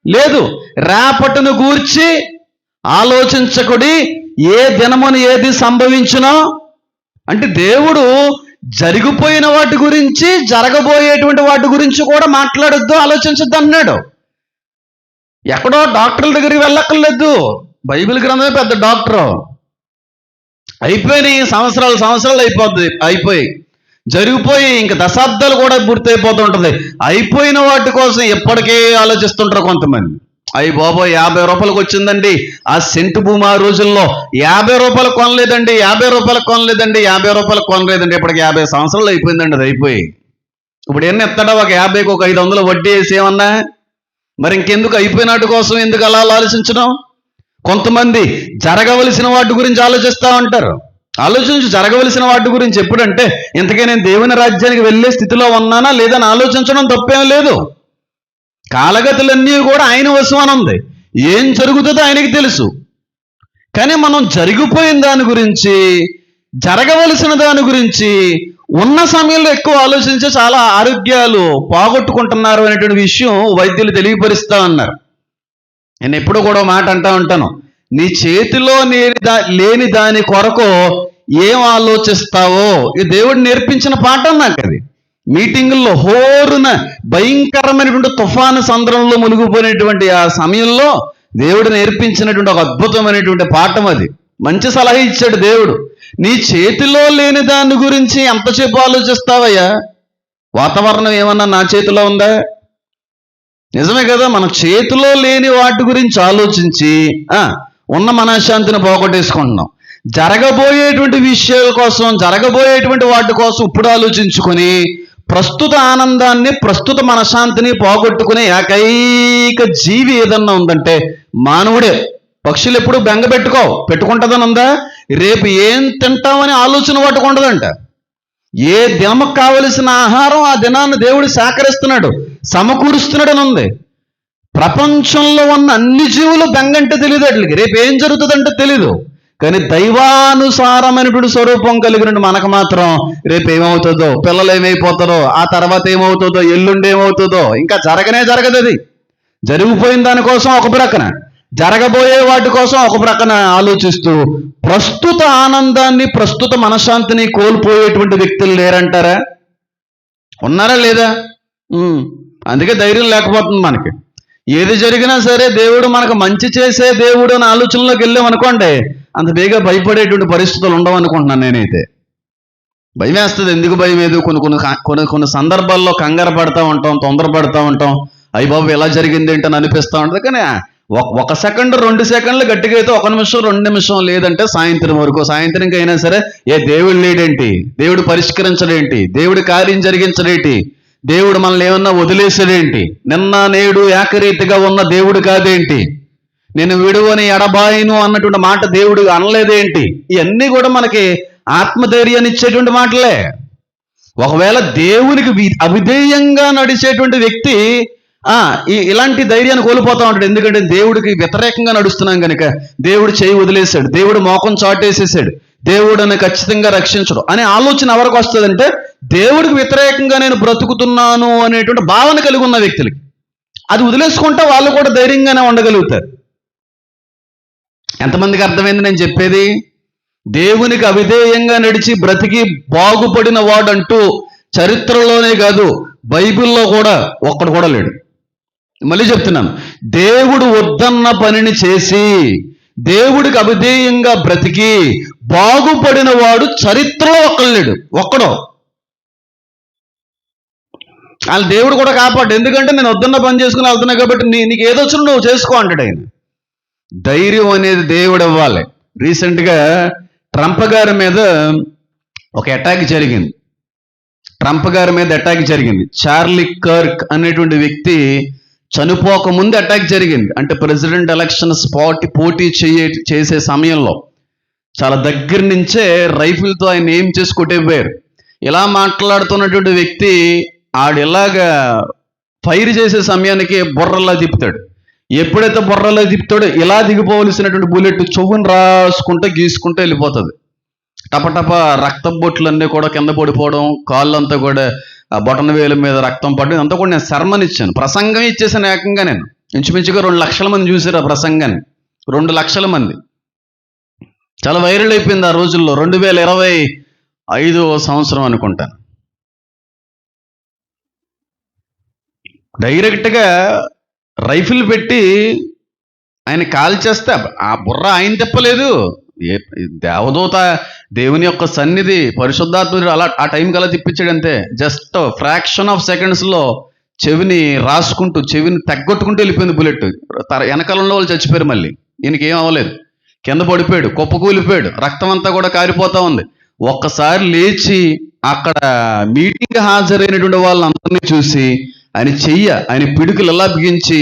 లేదు. రేపటిని గూర్చి ఆలోచించకుడి, ఏ దినమున ఏది సంభవించునో అంటే దేవుడు జరిగిపోయిన వాటి గురించి, జరగబోయేటువంటి వాటి గురించి కూడా మాట్లాడొద్దు, ఆలోచించొద్దు అన్నాడు. ఎక్కడో డాక్టర్ల దగ్గరికి వెళ్ళక్కర్లేదు, బైబిల్ గ్రంథమే పెద్ద డాక్టరు. అయిపోయినాయి సంవత్సరాలు అయిపోయి జరిగిపోయి ఇంక దశాబ్దాలు కూడా పూర్తి అయిపోతుంటుంది. అయిపోయిన వాటి కోసం ఎప్పటికే ఆలోచిస్తుంటారు కొంతమంది. అయ్యి బాబోయ్ 50 రూపాయలకు వచ్చిందండి ఆ సెంటు భూమి. ఆ రోజుల్లో 50 రూపాయలకు కొనలేదండి, 50 రూపాయలకు కొనలేదండి, 50 రూపాయలకు కొనలేదండి. ఇప్పటికి 50 సంవత్సరాలు అయిపోయిందండి అది అయిపోయి. ఇప్పుడు ఎన్ని ఎత్తాడా, ఒక 50కి ఒక 500 వడ్డీ వేసి ఏమన్నా. మరి ఇంకెందుకు అయిపోయినట్టు కోసం ఎందుకు అలా ఆలోచించడం? కొంతమంది జరగవలసిన వాటి గురించి ఆలోచిస్తూ ఉంటారు. ఆలోచించి జరగవలసిన వాటి గురించి ఎప్పుడంటే, ఇంతకే నేను దేవుని రాజ్యానికి వెళ్ళే స్థితిలో ఉన్నానా లేదని ఆలోచించడం తప్పేం లేదు. కాలగతులన్నీ కూడా ఆయన వశం అని ఉంది. ఏం జరుగుతుందో ఆయనకి తెలుసు. కానీ మనం జరిగిపోయిన దాని గురించి, జరగవలసిన దాని గురించి ఉన్న సమయంలో ఎక్కువ ఆలోచించి చాలా ఆరోగ్యాలు పోగొట్టుకుంటున్నారు అనేటువంటి విషయం వైద్యులు తెలియపరుస్తూ ఉన్నారు. నేను ఎప్పుడు కూడా మాట అంటూ ఉంటాను, నీ చేతిలో లేని దాని కొరకు ఏం ఆలోచిస్తావో ఈ దేవుడు నేర్పించిన పాఠం నాకు అది. మీటింగుల్లో హోరున భయంకరమైనటువంటి తుఫాను సంద్రంలో మునిగిపోయినటువంటి ఆ సమయంలో దేవుడు నేర్పించినటువంటి ఒక అద్భుతమైనటువంటి పాఠం అది. మంచి సలహా ఇచ్చాడు దేవుడు. నీ చేతిలో లేని దాని గురించి ఎంతసేపు ఆలోచిస్తావయ్యా? వాతావరణం ఏమన్నా నా చేతిలో ఉందా? నిజమే కదా. మన చేతిలో లేని వాటి గురించి ఆలోచించి ఉన్న మనశ్శాంతిని పోగొట్టేసుకుంటున్నాం. జరగబోయేటువంటి విషయాల కోసం, జరగబోయేటువంటి వాటి కోసం ఇప్పుడు ఆలోచించుకొని ప్రస్తుత ఆనందాన్ని, ప్రస్తుత మనశ్శాంతిని పోగొట్టుకునే ఏకైక జీవి ఏదన్నా ఉందంటే మానవుడే. పక్షులు ఎప్పుడు బెంగ పెట్టుకుంటుందని ఉందా? రేపు ఏం తింటామని ఆలోచన వాటికి ఉండదంట. ఏ దినముకు కావలసిన ఆహారం ఆ దినాన్ని దేవుడు సేకరిస్తున్నాడు, సమకూరుస్తున్నాడని ఉంది. ప్రపంచంలో ఉన్న అన్ని జీవులు బెంగంటే తెలియదు, వాటికి రేపు ఏం జరుగుతుందంటే తెలీదు. కానీ దైవానుసారమైనటువంటి స్వరూపం కలిగిన మనకు మాత్రం రేపు ఏమవుతుందో, పిల్లలు ఏమైపోతారో, ఆ తర్వాత ఏమవుతుందో, ఎల్లుండి ఏమవుతుందో, ఇంకా జరగదు. అది జరిగిపోయిన దానికోసం ఒక ప్రక్కన, జరగబోయే వాటి కోసం ఒక ప్రక్కన ఆలోచిస్తూ ప్రస్తుత ఆనందాన్ని, ప్రస్తుత మనశ్శాంతిని కోల్పోయేటువంటి వ్యక్తులు లేరంటారా? ఉన్నారా లేదా? అందుకే ధైర్యం లేకపోతుంది మనకి. ఏది జరిగినా సరే దేవుడు మనకు మంచి చేసే దేవుడు అని ఆలోచనలోకి వెళ్ళాం అనుకోండి, అంత బేగా భయపడేటువంటి పరిస్థితులు ఉండవు అనుకుంటున్నాను నేనైతే. భయం వేస్తుంది. ఎందుకు భయం లేదు? కొన్ని సందర్భాల్లో కంగారు పడతా ఉంటాం, తొందరపడతా ఉంటాం. అయ్య బాబు ఎలా జరిగింది ఏంటని అనిపిస్తూ ఉంటుంది. కానీ 1 సెకండ్ 2 సెకండ్లు గట్టిగా అయితే 1 నిమిషం 2 నిమిషం లేదంటే సాయంత్రం వరకు. సాయంత్రంకి అయినా సరే దేవుడు లేడేంటి, దేవుడు పరిష్కరించడేంటి, దేవుడు కార్యం జరిగించడేంటి, దేవుడు మనల్ని ఏమన్నా వదిలేసాడేంటి, నిన్న నేడు ఏకరీతిగా ఉన్న దేవుడు కాదేంటి, నేను విడువని ఎడబాయిను అన్నటువంటి మాట దేవుడు అనలేదేంటి? ఇవన్నీ కూడా మనకి ఆత్మధైర్యాన్ని ఇచ్చేటువంటి మాటలే. ఒకవేళ దేవునికి అవిధేయంగా నడిచేటువంటి వ్యక్తి ఇలాంటి ధైర్యాన్ని కోల్పోతా ఉంటాడు. ఎందుకంటే దేవుడికి వ్యతిరేకంగా నడుస్తున్నాం కనుక. దేవుడు చేయి వదిలేశాడు, దేవుడు మోకం చాటేసేసాడు, దేవుడు నన్ను ఖచ్చితంగా రక్షించడు అనే ఆలోచన ఎవరికి వస్తుందంటే, దేవుడికి వ్యతిరేకంగా నేను బ్రతుకుతున్నాను అనేటువంటి భావన కలిగి ఉన్న వ్యక్తులకి. అది వదిలేసుకుంటే వాళ్ళు కూడా ధైర్యంగానే ఉండగలుగుతారు. ఎంతమందికి అర్థమైంది నేను చెప్పేది? దేవునికి అవిధేయంగా నడిచి బ్రతికి బాగుపడిన వాడంటూ చరిత్రలోనే కాదు బైబిల్లో కూడా ఒక్కడు కూడా లేడు. మళ్ళీ చెప్తున్నాను, దేవుడు వద్దన్న పనిని చేసి దేవుడికి అవిధేయంగా బ్రతికి బాగుపడిన వాడు చరిత్రలో ఒక్కడు. వాళ్ళ దేవుడు కూడా కాపాడు. ఎందుకంటే నేను వద్దన్న పని చేసుకుని వెళ్తున్నా కాబట్టి నీకు ఏదొచ్చు నువ్వు చేసుకో అంటాడు ఆయన. ధైర్యం అనేది దేవుడు ఇవ్వాలి. రీసెంట్గా ట్రంప్ గారి మీద ఒక అటాక్ జరిగింది. చార్లీ కర్క్ అనేటువంటి వ్యక్తి చనిపోకముందు అటాక్ జరిగింది. అంటే ప్రెసిడెంట్ ఎలక్షన్స్ పోటీ చేసే సమయంలో చాలా దగ్గర నుంచే రైఫిల్తో ఆయన ఏం చేసి కొట్టేపోయారు. ఇలా మాట్లాడుతున్నటువంటి వ్యక్తి ఆడిలాగా ఫైర్ చేసే సమయానికి బుర్రలా తిప్పుతాడు. ఎప్పుడైతే బుర్రలా తిప్పుతాడో ఇలా దిగిపోవలసినటువంటి బుల్లెట్ చెవుని రాసుకుంటూ గీసుకుంటూ వెళ్ళిపోతుంది. టపటప రక్తం బొట్లన్నీ కూడా కింద పడిపోవడం, కాళ్ళంతా కూడా బొటన వేల మీద రక్తం పడడం, అంతా కూడా నేను శర్మని ఇచ్చాను, ప్రసంగం ఇచ్చేసాను. ఏకంగా నేను ఇంచుమించుగా 2 లక్షల మంది చూశారు ఆ ప్రసంగాన్ని. 2 లక్షల మంది. చాలా వైరల్ అయిపోయింది ఆ రోజుల్లో. 2025 సంవత్సరం అనుకుంటాను. డైరెక్ట్గా రైఫిల్ పెట్టి ఆయన కాల్ చేస్తే ఆ బుర్ర ఆయన తిప్పలేదు. దేవదూత, దేవుని యొక్క సన్నిధి, పరిశుద్ధాత్ముడు అలా ఆ టైంకి అలా తిప్పించాడు అంతే. జస్ట్ ఫ్రాక్షన్ ఆఫ్ సెకండ్స్లో చెవిని రాసుకుంటూ చెవిని తగ్గొట్టుకుంటూ వెళ్ళిపోయింది బుల్లెట్. వెనకాల ఉన్న వాళ్ళు చచ్చిపోయారు. మళ్ళీ ఈయనకి ఏం అవ్వలేదు, కింద పడిపోయాడు, కుప్పకూలిపోయాడు, రక్తం అంతా కూడా కారిపోతా ఉంది. ఒక్కసారి లేచి అక్కడ మీటింగ్ హాజరైనటువంటి వాళ్ళందరినీ చూసి ఆయన పిడుకులు ఎలా బిగించి,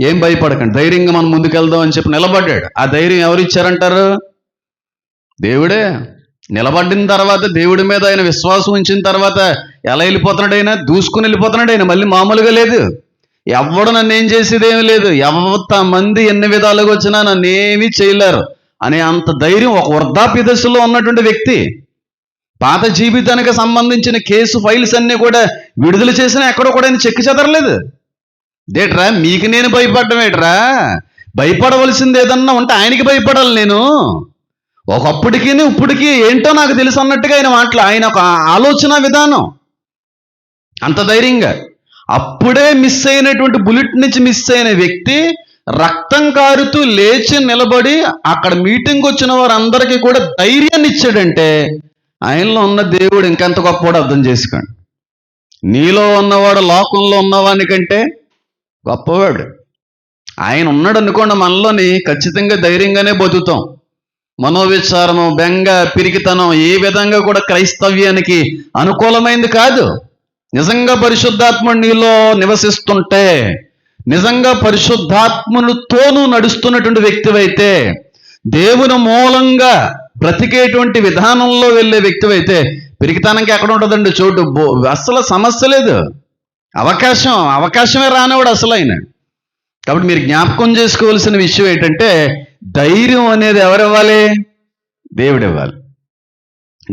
ఏం భయపడకండి, ధైర్యంగా మనం ముందుకెళ్దాం అని చెప్పి నిలబడ్డాడు. ఆ ధైర్యం ఎవరు ఇచ్చారంటారు? దేవుడే. నిలబడిన తర్వాత దేవుడి మీద ఆయన విశ్వాసం ఉంచిన తర్వాత ఎలా వెళ్ళిపోతున్నాడు? ఆయన దూసుకుని వెళ్ళిపోతున్నాడు. ఆయన మళ్ళీ మామూలుగా లేదు. ఎవడు నన్ను ఏం చేసేది ఏమీ లేదు, మంది ఎన్ని విధాలుగా వచ్చినా నన్ను ఏమీ చేయలేరు అనే అంత ధైర్యం ఒక వృద్ధాప్య దశలో ఉన్నటువంటి వ్యక్తి. పాత జీవితానికి సంబంధించిన కేసు ఫైల్స్ అన్నీ కూడా విడుదల చేసినా ఎక్కడో కూడా ఆయన చెక్కి చెదరలేదు. దేట్రా మీకు నేను భయపడడం ఏట్రా? భయపడవలసింది ఏదన్నా ఉంటే ఆయనకి భయపడాలి నేను. ఒకప్పటికి ఇప్పటికీ ఏంటో నాకు తెలుసు అన్నట్టుగా ఆయన ఒక ఆలోచన విధానం అంత ధైర్యంగా. అప్పుడే మిస్ అయినటువంటి బుల్లెట్ నుంచి మిస్ అయిన వ్యక్తి రక్తం కారుతూ లేచి నిలబడి అక్కడ మీటింగ్ వచ్చిన వారందరికీ కూడా ధైర్యాన్ని ఇచ్చాడంటే ఆయనలో ఉన్న దేవుడు ఇంకెంత గొప్పవాడు అర్థం చేసుకోండి. నీలో ఉన్నవాడు లోకంలో ఉన్నవాని కంటే గొప్పవాడు. ఆయన ఉన్నాడు అనుకోండి, మనలోని ఖచ్చితంగా ధైర్యంగానే బతుకుతాం. మనోవిచారము, బెంగ, పిరికితనం ఏ విధంగా కూడా క్రైస్తవ్యానికి అనుకూలమైంది కాదు. నిజంగా పరిశుద్ధాత్ముడు నీలో నివసిస్తుంటే, నిజంగా పరిశుద్ధాత్మునితోనూ నడుస్తున్నటువంటి వ్యక్తివైతే, దేవుని మూలంగా బ్రతికేటువంటి విధానంలో వెళ్ళే వ్యక్తివైతే పిరికితనానికి ఎక్కడ ఉంటుందండి చోటు? అసలు సమస్య లేదు. అవకాశమే రానివాడు అసలు ఆయన. కాబట్టి మీరు జ్ఞాపకం చేసుకోవాల్సిన విషయం ఏంటంటే, ధైర్యం అనేది ఎవరు ఇవ్వాలి? దేవుడు ఇవ్వాలి.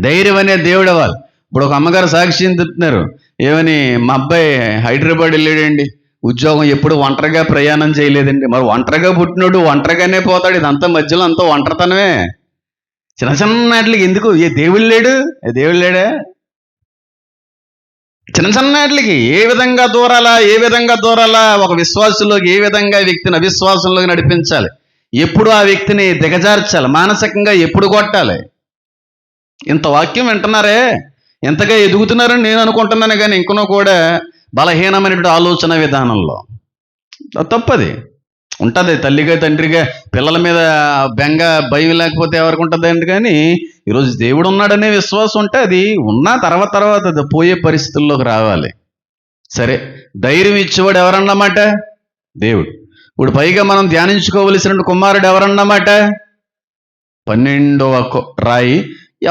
ధైర్యం అనేది దేవుడు ఇవ్వాలి. ఇప్పుడు ఒక అమ్మగారు సాక్ష్యం చెప్తున్నారు, ఏమని, మా అబ్బాయి హైదరాబాద్ వెళ్ళాడండి, ఉద్యోగం, ఎప్పుడు ఒంటరిగా ప్రయాణం చేయలేదండి. మరి ఒంటరిగా పుట్టినోడు ఒంటరిగానే పోతాడు, ఇదంతా మధ్యలో అంతా ఒంటరితనమే. చిన్న చిన్న వాటికి ఎందుకు? దేవుడు లేడా? చిన్న చిన్న వాటికి ఏ విధంగా దూరాలా, ఒక విశ్వాసంలోకి ఏ విధంగా వ్యక్తిని అవిశ్వాసంలోకి నడిపించాలి, ఎప్పుడు ఆ వ్యక్తిని దిగజార్చాలి, మానసికంగా ఎప్పుడు కొట్టాలి. ఇంత వాక్యం వింటున్నారే, ఎంతగా ఎదుగుతున్నారని నేను అనుకుంటున్నాను. కానీ ఇంకనూ కూడా బలహీనమైనటువంటి ఆలోచన విధానంలో తప్పది ఉంటుంది. తల్లిగా తండ్రిగా పిల్లల మీద బెంగ, భయం లేకపోతే ఎవరికి ఉంటుందండి? కానీ ఈరోజు దేవుడు ఉన్నాడనే విశ్వాసం ఉంటే అది ఉన్న తర్వాత అది పోయే పరిస్థితుల్లోకి రావాలి. సరే, ధైర్యం ఇచ్చేవాడు ఎవరన్నమాట? దేవుడు. ఇప్పుడు పైగా మనం ధ్యానించుకోవలసిన కుమారుడు ఎవరన్నమాట? 12వ రాయి.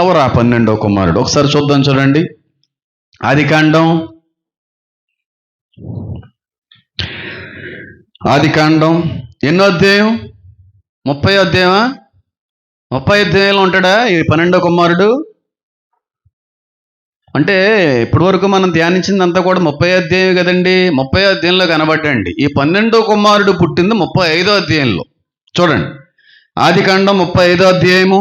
ఎవరు ఆ 12వ కుమారుడు? ఒకసారి చూద్దాం. చూడండి, ఆదికాండం ఎన్నో అధ్యాయం? 30వ అధ్యాయమా? 30వ అధ్యాయంలో ఉంటాడా ఈ 12వ కుమారుడు? అంటే ఇప్పటి వరకు మనం ధ్యానించిందంతా కూడా 30వ అధ్యాయం కదండి. 30వ అధ్యాయంలో కనబడ్డండి. ఈ 12వ కుమారుడు పుట్టింది 35వ అధ్యాయంలో. చూడండి, ఆదికాండం 35వ అధ్యాయము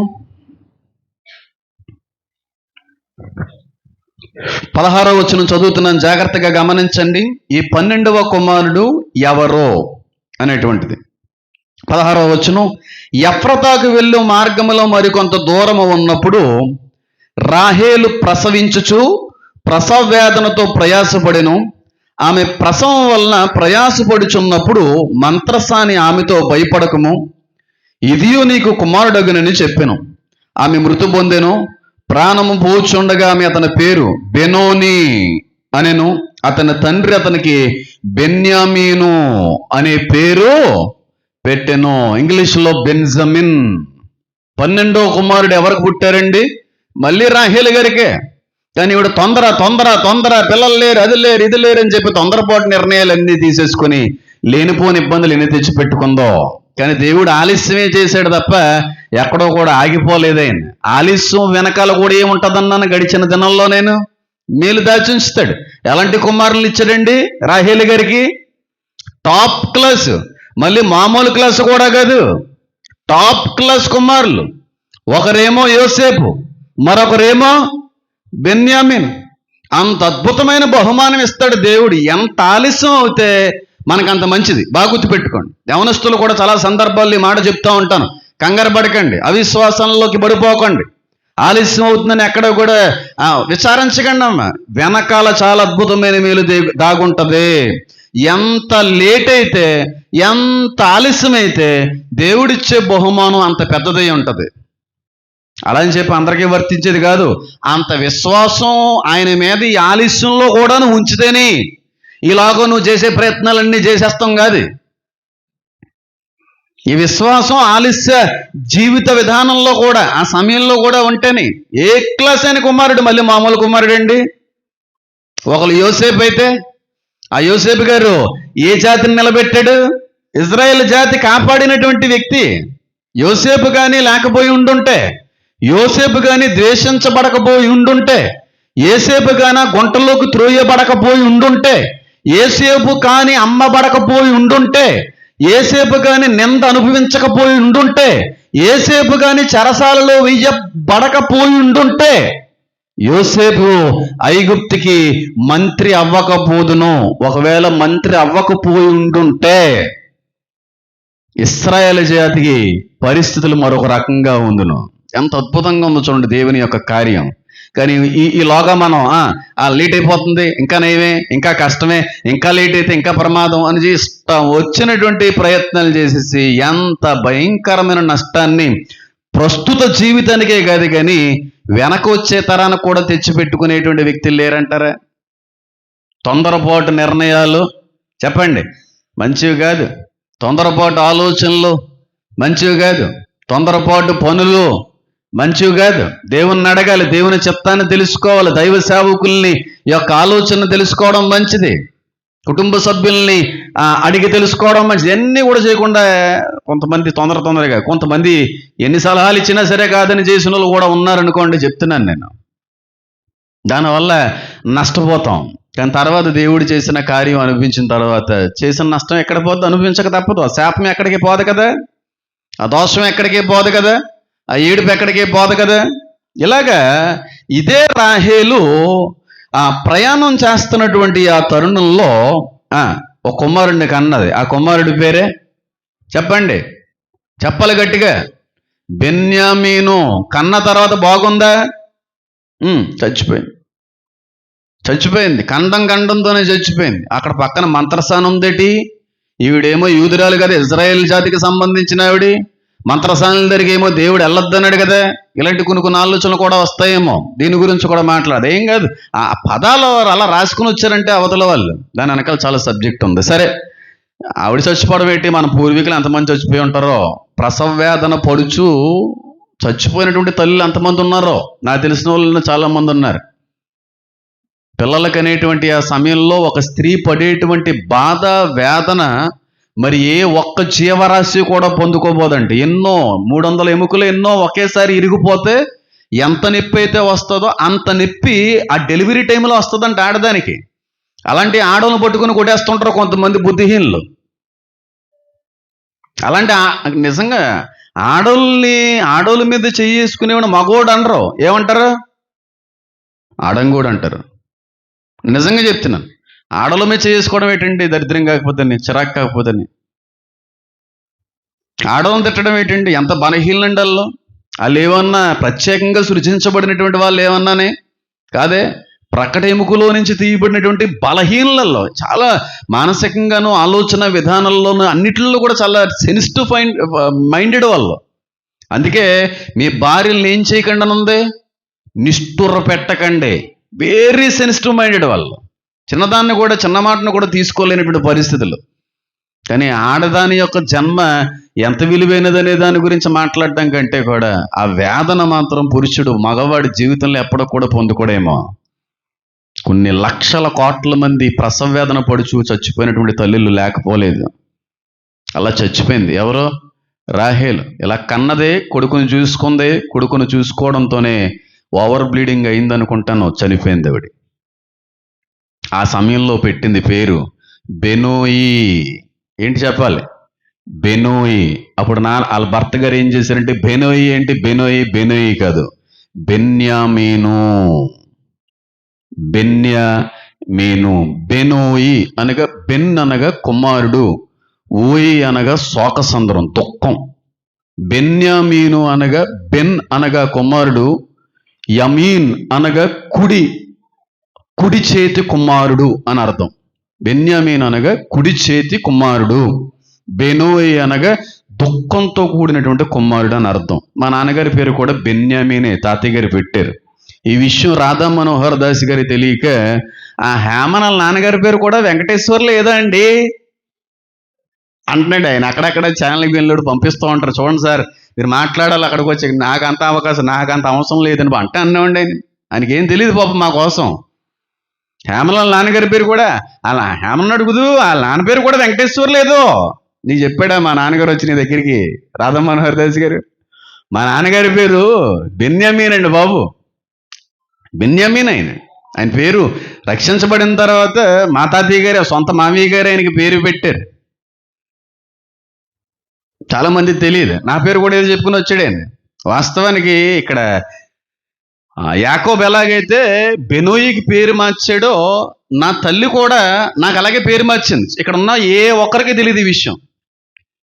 16వ వచనం చదువుతున్నాను, జాగ్రత్తగా గమనించండి. ఈ 12వ కుమారుడు ఎవరో అనేటువంటిది. 16వ వచనం, ఎఫ్రతాకు వెళ్ళు మార్గములో మరికొంత దూరము ఉన్నప్పుడు రాహేలు ప్రసవించుచు ప్రసవ వేదనతో ప్రయాసపడెను. ఆమె ప్రసవం వలన ప్రయాసపడుచున్నప్పుడు మంత్రసాని ఆమెతో, భయపడకము, ఇదియో నీకు కుమారుడగునని చెప్పెను. ఆమె మృతు పొందెను. ప్రాణము పోచుండగా ఆమె అతని పేరు బెనోని అనెను. అతని తండ్రి అతనికి బెన్యామీను అనే పేరు పెట్టెను. ఇంగ్లీష్లో బెంజమిన్. 12వ కుమారుడు ఎవరికి పుట్టారండి? మళ్ళీ రాహేలు గారికే. కానీ ఇవిడ తొందర, పిల్లలు లేరు, అది లేరు, ఇది లేరు అని చెప్పి తొందరపాటు నిర్ణయాలన్నీ తీసేసుకొని లేనిపోని ఇబ్బందులు ఎన్ని తెచ్చిపెట్టుకుందో. కానీ దేవుడు ఆలస్యమే చేశాడు తప్ప ఎక్కడో కూడా ఆగిపోలేదైన. ఆలస్యం వెనకాల కూడా ఏముంటుందన్నాను గడిచిన దినంలో నేను మేలు దాచి ఉంచుతాడు. ఎలాంటి కుమారులు ఇచ్చాడండి రాహేలు గారికి? Top class. మళ్ళీ మామూలు క్లాస్ కూడా కాదు, టాప్ క్లాస్ కుమారులు. ఒకరేమో యోసేపు, మరొకరేమో బెన్యామిన్. అంత అద్భుతమైన బహుమానం ఇస్తాడు దేవుడు. ఎంత ఆలస్యం అవుతే మనకంత మంచిది. బాగా గుర్తుపెట్టుకోండి. యవనస్తులు కూడా చాలా సందర్భాల్లో ఈ మాట చెప్తూ ఉంటాను, కంగారు పడకండి, అవిశ్వాసంలోకి పడిపోకండి. ఆలస్యం అవుతుందని ఎక్కడ కూడా విచారించకండి అమ్మ. వెనకాల చాలా అద్భుతమైన మేలు దాగుంటది. ఎంత లేట్ అయితే, ఎంత ఆలస్యమైతే దేవుడిచ్చే బహుమానం అంత పెద్దదై ఉంటుంది. అలా అని చెప్పి అందరికీ వర్తించేది కాదు. అంత విశ్వాసం ఆయన మీద ఈ ఆలస్యంలో కూడా నువ్వు ఉంచితేనే ఇలాగో నువ్వు చేసే ప్రయత్నాలన్నీ చేసేస్తాం కాదు. ఈ విశ్వాసం ఆలస్య జీవిత విధానంలో కూడా, ఆ సమయంలో కూడా ఉంటేనే. ఏ క్లాస్ అయిన కుమారుడు మళ్ళీ మామూలు కుమారుడు అండి. ఒకరు యోసేపు అయితే, ఆ యోసేపు గారు ఏ జాతిని నిలబెట్టాడు? ఇజ్రాయేల్ జాతి కాపాడినటువంటి వ్యక్తి. యోసేపు కానీ లేకపోయి ఉండుంటే, యోసేపు కానీ ద్వేషించబడకపోయి ఉండుంటే, ఏసేపు కానీ గుంటలోకి త్రోయబడకపోయి ఉండుంటే, ఏసేపు కానీ అమ్మబడకపోయి ఉండుంటే, ఏసేపు కానీ నింద అనుభవించకపోయి ఉండుంటే, ఏసేపు కానీ చెరసాలలో వెయ్యబడకపోయి ఉండుంటే, యోసేపు ఐగుప్తుకి మంత్రి అవ్వకపోదును. ఒకవేళ మంత్రి అవ్వకపోయి ఉండుంటే ఇశ్రాయేలు జాతికి పరిస్థితులు మరొక రకంగా ఉండును. ఎంత అద్భుతంగా ఉందో చూడండి దేవుని యొక్క కార్యం. కానీ ఈలోగా మనం లేట్ అయిపోతుంది, ఇంకా నయమే, ఇంకా కష్టమే, ఇంకా లేట్ అయితే ఇంకా ప్రమాదం అని ఇష్టం వచ్చినటువంటి ప్రయత్నాలు చేసేసి ఎంత భయంకరమైన నష్టాన్ని ప్రస్తుత జీవితానికే కాదు కానీ వెనక వచ్చే తరానికి కూడా తెచ్చిపెట్టుకునేటువంటి వ్యక్తులు లేరంటారా? తొందరపాటు నిర్ణయాలు చెప్పండి మంచివి కాదు, తొందరపాటు ఆలోచనలు మంచివి కాదు, తొందరపాటు పనులు మంచివి కాదు. దేవుణ్ణి అడగాలి, దేవుని చిత్తాన్ని తెలుసుకోవాలి, దైవ సేవకుల్ని యొక్క ఆలోచన తెలుసుకోవడం మంచిది, కుటుంబ సభ్యుల్ని అడిగి తెలుసుకోవడం మంచిది. ఇవన్నీ కూడా చేయకుండా కొంతమంది తొందరగా, కొంతమంది ఎన్ని సలహాలు ఇచ్చినా సరే కాదని చేసిన వాళ్ళు కూడా ఉన్నారనుకోండి. చెప్తున్నాను నేను, దానివల్ల నష్టపోతాం. కానీ తర్వాత దేవుడు చేసిన కార్యం అనిపించిన తర్వాత చేసిన నష్టం ఎక్కడ పోద్దు? అనుభవించక తప్పదు. ఆ శాపం ఎక్కడికి పోదు కదా, ఆ దోషం ఎక్కడికి పోదు కదా, ఆ ఏడుపు ఎక్కడికి పోదు కదా. ఇలాగా ఇదే రాహేలు ప్రయాణం చేస్తున్నటువంటి ఆ తరుణంలో ఒక కుమారుడిని కన్నది. ఆ కుమారుడి పేరే చెప్పండి, చెప్పాలి గట్టిగా, బెన్యామీను. కన్న తర్వాత బాగుందా? చచ్చిపోయింది. ఖండంతోనే చచ్చిపోయింది. అక్కడ పక్కన మంత్రస్థానం ఉందేటి? ఈవిడేమో యూదురాలు కదా, ఇజ్రాయేల్ జాతికి సంబంధించిన ఆవిడ. మంత్రస్థానం దగ్గరికి ఏమో దేవుడు వెళ్ళొద్దన్నాడు కదా. ఇలాంటి కొన్ని ఆలోచనలు కూడా వస్తాయేమో. దీని గురించి కూడా మాట్లాడదు. ఏం కాదు, ఆ పదాలు అలా రాసుకుని వచ్చారంటే అవతల వాళ్ళు, దాని వెనకాల చాలా సబ్జెక్ట్ ఉంది. సరే, ఆవిడ చచ్చిపోవడం ఏంటి? మన పూర్వీకులు ఎంతమంది చచ్చిపోయి ఉంటారో. ప్రసవ వేదన పడుచు చచ్చిపోయినటువంటి తల్లులు ఎంతమంది ఉన్నారో నాకు తెలిసిన వాళ్ళు చాలా మంది ఉన్నారు. పిల్లలకి అనేటువంటి ఆ సమయంలో ఒక స్త్రీ పడేటువంటి బాధ వేదన మరి ఏ ఒక్క జీవరాశి కూడా పొందుకోబోదంటే. ఎన్నో 300 ఎముకలు ఎన్నో ఒకేసారి ఇరిగిపోతే ఎంత నొప్పి అయితే వస్తుందో అంత నొప్పి ఆ డెలివరీ టైంలో వస్తుందంట ఆడదానికి. అలాంటి ఆడవాళ్ళని పట్టుకుని కొట్టేస్తుంటారు కొంతమంది బుద్ధిహీనులు. అలాంటి నిజంగా ఆడోళ్ళ మీద చేసుకునేవాడు మగోడు అనరు, ఏమంటారు? ఆడంగోడు అంటారు. నిజంగా చెప్తున్నాను, ఆడల మీద చేసుకోవడం ఏంటండి? దరిద్రం కాకపోతే, చిరాకు కాకపోతే. ఆడవాళ్ళని తిట్టడం ఏంటండి? ఎంత బలహీనండి వాళ్ళు ఏమన్నా ప్రత్యేకంగా సృజించబడినటువంటి వాళ్ళు ఏమన్నానే కాదే. ప్రకట ఎముకలో నుంచి తీయబడినటువంటి బలహీనలలో, చాలా మానసికంగాను ఆలోచన విధానాల్లోనూ అన్నిటిలో కూడా చాలా సెన్సిటివ్ మైండెడ్ వాళ్ళు. అందుకే మీ భార్యలను ఏం చేయకుండా ఉంది, నిష్ఠుర పెట్టకండి. వెరీ సెన్సిటివ్ మైండెడ్ వాళ్ళు. చిన్న మాటను కూడా తీసుకోలేనటువంటి పరిస్థితులు. కానీ ఆడదాని యొక్క జన్మ ఎంత విలువైనదనే దాని గురించి మాట్లాడటం కంటే కూడా ఆ వేదన మాత్రం పురుషుడు మగవాడి జీవితంలో ఎప్పుడో కూడా పొందుకోడేమో. కొన్ని లక్షల కోట్ల మంది ప్రసవ వేదన పడుచు చచ్చిపోయినటువంటి తల్లులు లేకపోలేదు. అలా చచ్చిపోయింది ఎవరో? రాహేలు. ఇలా కన్నదే, కొడుకుని చూసుకుందే, కొడుకుని చూసుకోవడంతోనే ఓవర్ బ్లీడింగ్ అయిందనుకుంటాను, చనిపోయింది ఆవిడ. ఆ సమయంలో పెట్టింది పేరు బెనోయి. ఏంటి చెప్పాలి? బెనోయి. అప్పుడు వాళ్ళ భర్త గారు ఏం చేశారంటే, బెనోయి ఏంటి? బెనోయి కాదు, బెన్యామీను. బెనోయి అనగా బెన్ అనగా కుమారుడు, ఓయి అనగా శోకసంద్రం, దుఃఖం. బెన్యామీను అనగా బెన్ అనగా కుమారుడు, యమీన్ అనగా కుడి చేతి కుమారుడు అని అర్థం. బెన్యామీను అనగా కుడి చేతి కుమారుడు, బెనోయి అనగా దుఃఖంతో కూడినటువంటి కుమారుడు అని అర్థం. మా నాన్నగారి పేరు కూడా బెన్యామీనే తాతయ్య గారు పెట్టారు. ఈ విషయం రాధా మనోహర్ దాస్ గారి తెలియక ఆ హేమనల్ నాన్నగారి పేరు కూడా వెంకటేశ్వర్లు ఏదా అండి అంటున్నాడు ఆయన. అక్కడక్కడ ఛానల్కి వెళ్ళాడు పంపిస్తూ ఉంటారు, చూడండి సార్ మీరు మాట్లాడాలి అక్కడికి వచ్చి, నాకు అంత అవకాశం నాకు అంత అవసరం లేదని అంటే అన్నామండి. ఆయనకి ఏం తెలియదు పాపం మా కోసం. హేమలాల్ నాన్నగారి పేరు కూడా అలా హేమలను అడుగుదు, వాళ్ళ నాన్న పేరు కూడా వెంకటేశ్వర్లు ఏదో నీకు చెప్పాడా మా నాన్నగారు వచ్చి నీ దగ్గరికి రాధా మనోహర్ దాస్ గారు? మా నాన్నగారి పేరు బెన్యామీన్ అండి బాబు, బెన్యామీన్. ఆయన పేరు రక్షించబడిన తర్వాత మా తాతయ్య గారు సొంత మామయ్య గారు ఆయనకి పేరు పెట్టారు. చాలా మంది తెలియదు. నా పేరు కూడా ఏదో చెప్పుకుని వచ్చాడు. వాస్తవానికి ఇక్కడ యాకోబు ఎలాగైతే బెనోయికి పేరు మార్చాడో నా తల్లి కూడా నాకు అలాగే పేరు మార్చింది. ఇక్కడ ఉన్న ఏ ఒక్కరికి తెలియదు ఈ విషయం.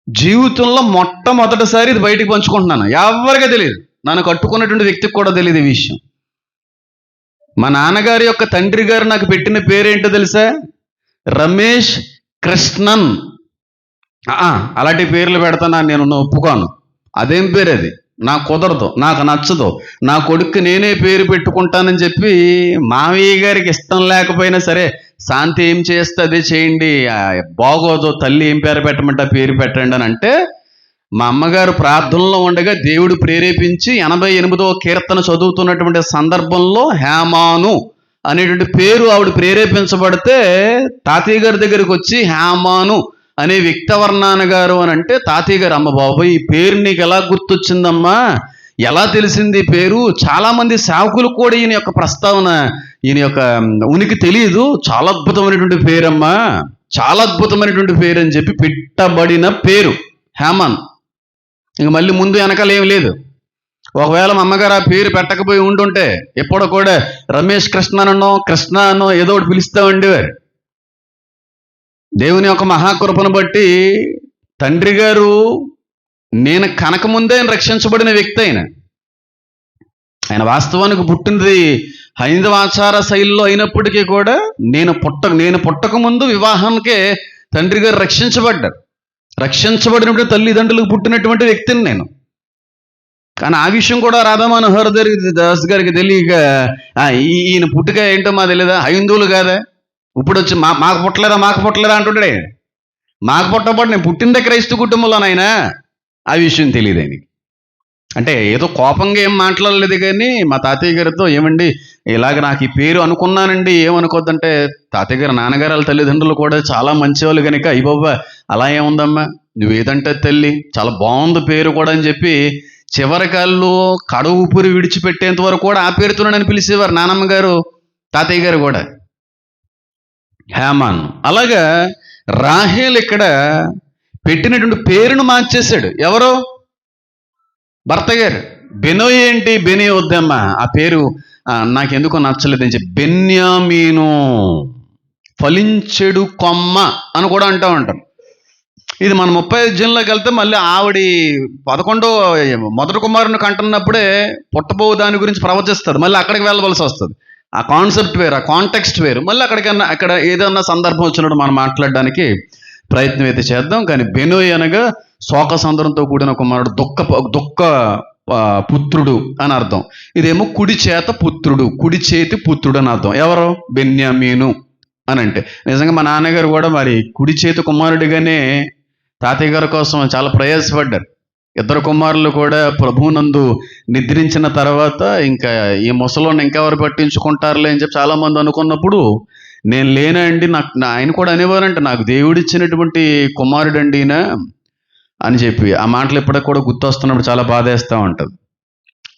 జీవితంలో మొట్టమొదటిసారి ఇది బయటికి పంచుకుంటున్నాను, ఎవరికి తెలియదు. నన్ను కట్టుకున్నటువంటి వ్యక్తికి కూడా తెలియదు ఈ విషయం. మా నాన్నగారి యొక్క తండ్రి గారు నాకు పెట్టిన పేరేంటో తెలుసా? రమేష్ కృష్ణన్. అలాంటి పేర్లు పెడతాను నేను ఒప్పుకోను. అదేం పేరు అది? నాకు కుదరదు, నాకు నచ్చదు. నా కొడుక్కి నేనే పేరు పెట్టుకుంటానని చెప్పి మావయ్య గారికి ఇష్టం లేకపోయినా సరే శాంతి ఏం చేస్తే అదే చేయండి, బాగోదు, తల్లి ఏం పేరు పెట్టమంటే పేరు పెట్టండి అని అంటే, మా అమ్మగారు ప్రార్థనలో ఉండగా దేవుడు ప్రేరేపించి 88వ కీర్తన చదువుతున్నటువంటి సందర్భంలో హేమాను అనేటువంటి పేరు ఆవిడ ప్రేరేపించబడితే తాతయ్య గారి దగ్గరికి వచ్చి హేమాను అనే వ్యక్తవర్ణాన గారు అని అంటే తాతయ్య గారు, అమ్మ బాబు ఈ పేరు నీకు ఎలా గుర్తొచ్చిందమ్మా, ఎలా తెలిసింది ఈ పేరు? చాలామంది సేవకులు కూడా ఈయన యొక్క ప్రస్తావన, ఈయన యొక్క ఉనికి తెలియదు, చాలా అద్భుతమైనటువంటి పేరమ్మా, చాలా అద్భుతమైనటువంటి పేరు అని చెప్పి పెట్టబడిన పేరు హేమాన్. ఇంక మళ్ళీ ముందు వెనకాల ఏం లేదు. ఒకవేళ మా అమ్మగారు ఆ పేరు పెట్టకపోయి ఉంటుంటే ఎప్పుడో కూడా రమేష్ కృష్ణనో కృష్ణ అనో ఏదో ఒకటి పిలుస్తూ ఉండేవారు. దేవుని యొక్క మహాకృపను బట్టి తండ్రి గారు నేను కనకముందే ఆయన రక్షించబడిన వ్యక్తి. ఆయన వాస్తవానికి పుట్టినది హైందవ ఆచార శైలిలో అయినప్పటికీ కూడా నేను పుట్టక ముందు వివాహానికే తండ్రి గారు రక్షించబడ్డారు. రక్షించబడినప్పుడు తల్లిదండ్రులకు పుట్టినటువంటి వ్యక్తిని నేను. కానీ ఆ విషయం కూడా రాధా మనోహర్ దాస్ గారికి తెలియక ఈయన పుట్టుక ఏంటో మా తెలియదా, హైందువులు కాదా, ఇప్పుడు వచ్చి మాకు పుట్టలేదా అంటుంటాడే. మాకు పుట్టబడి నేను పుట్టిందే క్రైస్తవ కుటుంబంలోనైనా ఆ విషయం తెలియదు ఆయనకి. అంటే ఏదో కోపంగా ఏం మాట్లాడలేదు కానీ మా తాతయ్య గారితో, ఏమండి ఇలాగ నాకు ఈ పేరు అనుకున్నానండి, ఏమనుకోద్దంటే, తాతయ్య గారు నాన్నగారు వాళ్ళ తల్లిదండ్రులు కూడా చాలా మంచివాళ్ళు కనుక అయ్యి బాబా అలా ఏముందమ్మా నువ్వేదంటే తల్లి చాలా బాగుంది పేరు కూడా అని చెప్పి చివరికాళ్ళు కడ ఊపిరి విడిచిపెట్టేంత వరకు కూడా ఆ పేరుతో నన్ను పిలిచేవారు నానమ్మ గారు తాతయ్య గారు కూడా, హేమాన్. అలాగా రాహేల్ ఇక్కడ పెట్టినటువంటి పేరును మార్చేశాడు. ఎవరో భర్త గారు. బెనోయి ఏంటి, బెనోయి వద్దమ్మా ఆ పేరు నాకెందుకో నచ్చలేదని చెప్పి బెన్యామీను, ఫలించెడు కొమ్మ అని కూడా అంటూ ఉంటాం. ఇది మన 35 వెళ్తే మళ్ళీ ఆవిడ 11వ మొదటి కుమారుని కంటున్నప్పుడే పుట్టబో దాని గురించి ప్రవచిస్తుంది. మళ్ళీ అక్కడికి వెళ్ళవలసి వస్తుంది. ఆ కాన్సెప్ట్ వేరు, ఆ కాంటెక్స్ట్ వేరు. మళ్ళీ అక్కడ ఏదన్నా సందర్భం వచ్చినప్పుడు మనం మాట్లాడడానికి ప్రయత్నం అయితే చేద్దాం. కానీ బెనోయి అనగా శోకసంద్రంతో కూడిన కుమారుడు, దుఃఖ పుత్రుడు అని అర్థం. ఇదేమో కుడి చేత పుత్రుడు, కుడి చేతి పుత్రుడు అని అర్థం. ఎవరు? బెన్యామీను అని అంటే. నిజంగా మా నాన్నగారు కూడా మరి కుడి చేతి కుమారుడిగానే తాతయ్య గారి కోసం చాలా ప్రయాసపడ్డారు. 2 కుమారులు కూడా ప్రభువునందు నిద్రించిన తర్వాత ఇంకా ఈ ముసలోని ఇంకెవరు పట్టించుకుంటారులే అని చెప్పి చాలామంది అనుకున్నప్పుడు నేను లేనండి, ఆయన కూడా అనేవారంటే నాకు దేవుడిచ్చినటువంటి కుమారుడండి ఈయన అని చెప్పి ఆ మాటలు ఇప్పటికి కూడా గుర్తొస్తున్నప్పుడు చాలా బాధ వేస్తూ ఉంటుంది.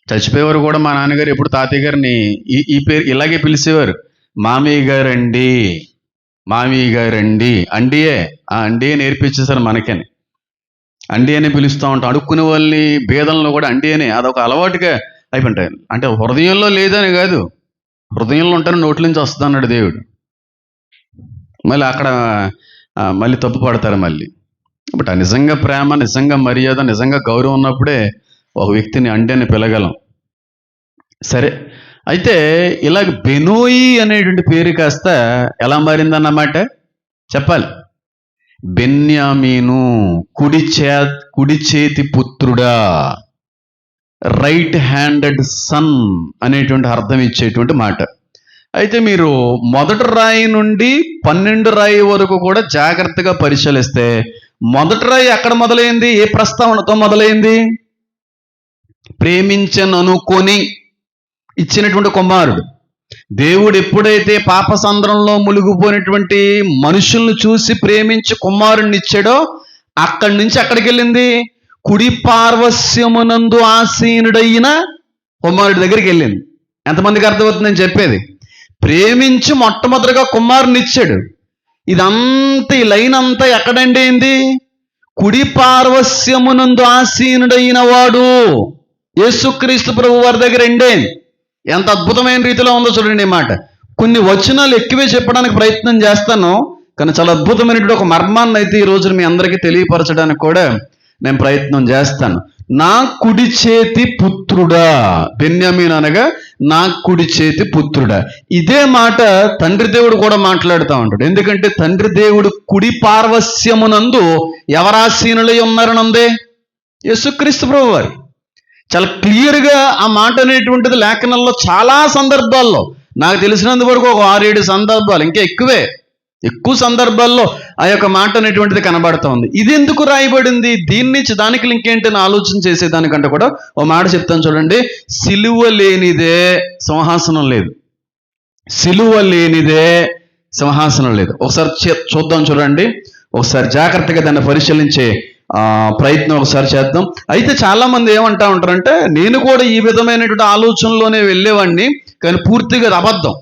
చచ్చిపోయేవారు కూడా మా నాన్నగారు ఎప్పుడు తాతయ్య గారిని ఈ పేరు ఇలాగే పిలిచేవారు, మామయ్య గారండి, మామయ్య గారండి. అండియే ఆ అండియే నేర్పించేశారు మనకని. అండి అని పిలుస్తూ ఉంటాం. అడుక్కునే వాళ్ళని భేదంలో కూడా అండి అని అదొక అలవాటుగా అయిపోయింటాయి. అంటే హృదయంలో లేదని కాదు, హృదయంలో ఉంటాను నోట్ల నుంచి వస్తుంది అన్నాడు దేవుడు. మళ్ళీ అక్కడ మళ్ళీ తప్పు పడతారు మళ్ళీ. బట్ నిజంగా ప్రేమ, నిజంగా మర్యాద, నిజంగా గౌరవం ఉన్నప్పుడే ఒక వ్యక్తిని అండి అని పిలగలం. సరే, అయితే ఇలాగ బెనోయి అనేటువంటి పేరు కాస్త ఎలా మారిందన్నమాట? చెప్పాలి. బెన్యామీను కుడి చేతి పుత్రుడా, రైట్ హ్యాండెడ్ సన్ అనేటువంటి అర్థం ఇచ్చేటువంటి మాట. అయితే మీరు మొదటి రాయి నుండి 12 రాయి వరకు కూడా జాగ్రత్తగా పరిశీలిస్తే మొదటి రాయి ఎక్కడ మొదలైంది? ఏ ప్రస్తావనతో మొదలైంది? ప్రేమించననుకొని ఇచ్చినటువంటి కుమారుడు. దేవుడు ఎప్పుడైతే పాపసంద్రంలో మునిగిపోయినటువంటి మనుషుల్ని చూసి ప్రేమించి కుమారుణ్ణి ఇచ్చాడో అక్కడి నుంచి ఎక్కడికి వెళ్ళింది? కుడి పార్వస్యమునందు ఆసీనుడైన కుమారుడి దగ్గరికి వెళ్ళింది. ఎంతమందికి అర్థమవుతుంది నేను చెప్పేది? ప్రేమించి మొట్టమొదటిగా కుమారుని ఇచ్చాడు. ఇదంతా ఈ లైన్ అంతా ఎక్కడండి అయింది? కుడి పార్వస్యమునందు ఆసీనుడైన వాడు యేసుక్రీస్తు ప్రభు వారి దగ్గర ఎండేంది. ఎంత అద్భుతమైన రీతిలో ఉందో చూడండి ఈ మాట. కొన్ని వచనాలు ఎక్కువే చెప్పడానికి ప్రయత్నం చేస్తాను, కానీ చాలా అద్భుతమైనటువంటి ఒక మర్మాన్ని అయితే ఈ రోజున మీ అందరికీ తెలియపరచడానికి కూడా నేను ప్రయత్నం చేస్తాను. నా కుడి చేతి పుత్రుడా, బెన్యామీను అనగా నా కుడి చేతి పుత్రుడా. ఇదే మాట తండ్రి దేవుడు కూడా మాట్లాడుతూ ఉంటాడు. ఎందుకంటే తండ్రి దేవుడు కుడి పార్వస్యమునందు ఎవరాసీనులై ఉన్నారనందే? యేసుక్రీస్తు ప్రభు వారు. చాలా క్లియర్గా ఆ మాట అనేటువంటిది లేఖనంలో చాలా సందర్భాల్లో, నాకు తెలిసినంత వరకు ఒక 6-7 సందర్భాలు, ఇంకా ఎక్కువ సందర్భాల్లో ఆ యొక్క మాట అనేటువంటిది కనబడుతూ ఉంది. ఇది ఎందుకు రాయబడింది? దీని నుంచి దానికి లింక్ ఏంటని ఆలోచన చేసేదానికంటే కూడా ఓ మాట చెప్తాను చూడండి. సిలువ లేనిదే సింహాసనం లేదు. సిలువ లేనిదే సింహాసనం లేదు. ఒకసారి చూద్దాం చూడండి. ఒకసారి జాగ్రత్తగా దాన్ని పరిశీలించే ప్రయత్నం ఒకసారి చేద్దాం. అయితే చాలా మంది ఏమంటా ఉంటారంటే, నేను కూడా ఈ విధమైనటువంటి ఆలోచనలోనే వెళ్ళేవాడిని, కానీ పూర్తిగా అబద్ధం.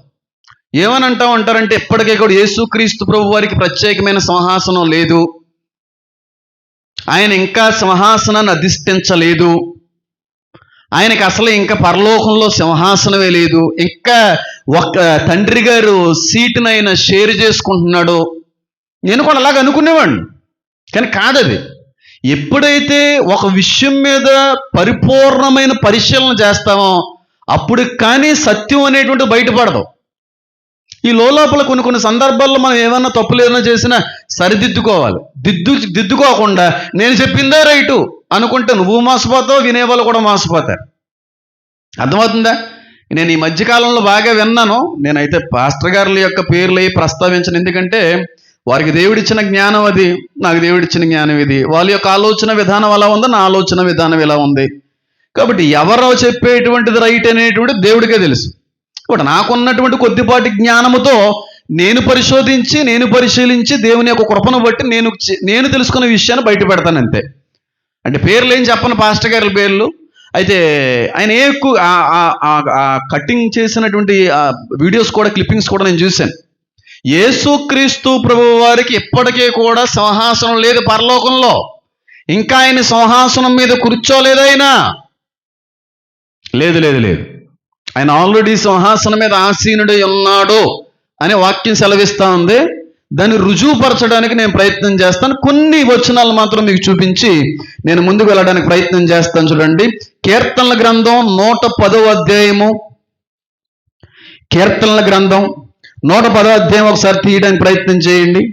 ఏమని అంటా ఉంటారంటే, ఇప్పటికే కూడా యేసుక్రీస్తు ప్రభు వారికి ప్రత్యేకమైన సింహాసనం లేదు, ఆయన ఇంకా సింహాసనాన్ని అధిష్ఠించలేదు, ఆయనకి అసలు ఇంకా పరలోకంలో సింహాసనమే లేదు, ఇంకా ఒక తండ్రి గారు సీటునైనా షేర్ చేసుకుంటున్నాడు. నేను కూడా అలాగ అనుకునేవాడిని, కానీ కాదది. ఎప్పుడైతే ఒక విషయం మీద పరిపూర్ణమైన పరిశీలన చేస్తామో అప్పుడు కానీ సత్యం అనేటువంటి బయటపడదు. ఈ లోపల కొన్ని సందర్భాల్లో మనం ఏమన్నా తప్పులు ఏదైనా చేసినా సరిదిద్దుకోవాలి. దిద్దుకోకుండా నేను చెప్పిందే రైటు అనుకుంటే నువ్వు మోసపోతావు, వినేవాళ్ళు కూడా మోసపోతారు. అర్థమవుతుందా? నేను ఈ మధ్యకాలంలో బాగా విన్నాను. నేనైతే పాస్టర్ గారుల యొక్క పేర్లు ప్రస్తావించను, ఎందుకంటే వారికి దేవుడిచ్చిన జ్ఞానం అది, నాకు దేవుడిచ్చిన జ్ఞానం ఇది. వాళ్ళ యొక్క ఆలోచన విధానం అలా ఉంది, నా ఆలోచన విధానం ఇలా ఉంది. కాబట్టి ఎవరో చెప్పేటువంటిది రైట్ అనేటువంటి దేవుడికే తెలుసు. కాబట్టి నాకున్నటువంటి కొద్దిపాటి జ్ఞానముతో నేను పరిశోధించి, నేను పరిశీలించి, దేవుని యొక్క కృపను బట్టి నేను తెలుసుకున్న విషయాన్ని బయట పెడతాను అంతే. అంటే పేర్లు ఏం చెప్పను, పాస్టర్ గారి పేర్లు. అయితే ఆయన ఎక్కువ కటింగ్ చేసినటువంటి వీడియోస్ కూడా, క్లిప్పింగ్స్ కూడా నేను చూశాను. యేసుక్రీస్తు ప్రభు వారికి ఇప్పటికే కూడా సింహాసనం లేదు పరలోకంలో. ఇంకా ఆయన సింహాసనం మీద కూర్చోలేదు. ఆయన లేదు. ఆయన ఆల్రెడీ సింహాసనం మీద ఆసీనుడై ఉన్నాడు అనే వాక్యం సెలవిస్తూ ఉంది. దాన్ని రుజువుపరచడానికి నేను ప్రయత్నం చేస్తాను. కొన్ని వచనాలు మాత్రం మీకు చూపించి నేను ముందుకు వెళ్ళడానికి ప్రయత్నం చేస్తాను. చూడండి, కీర్తనల గ్రంథం 110వ అధ్యాయము. కీర్తనల గ్రంథం 110వ అధ్యాయం ఒకసారి తీయడానికి ప్రయత్నం చేయండి.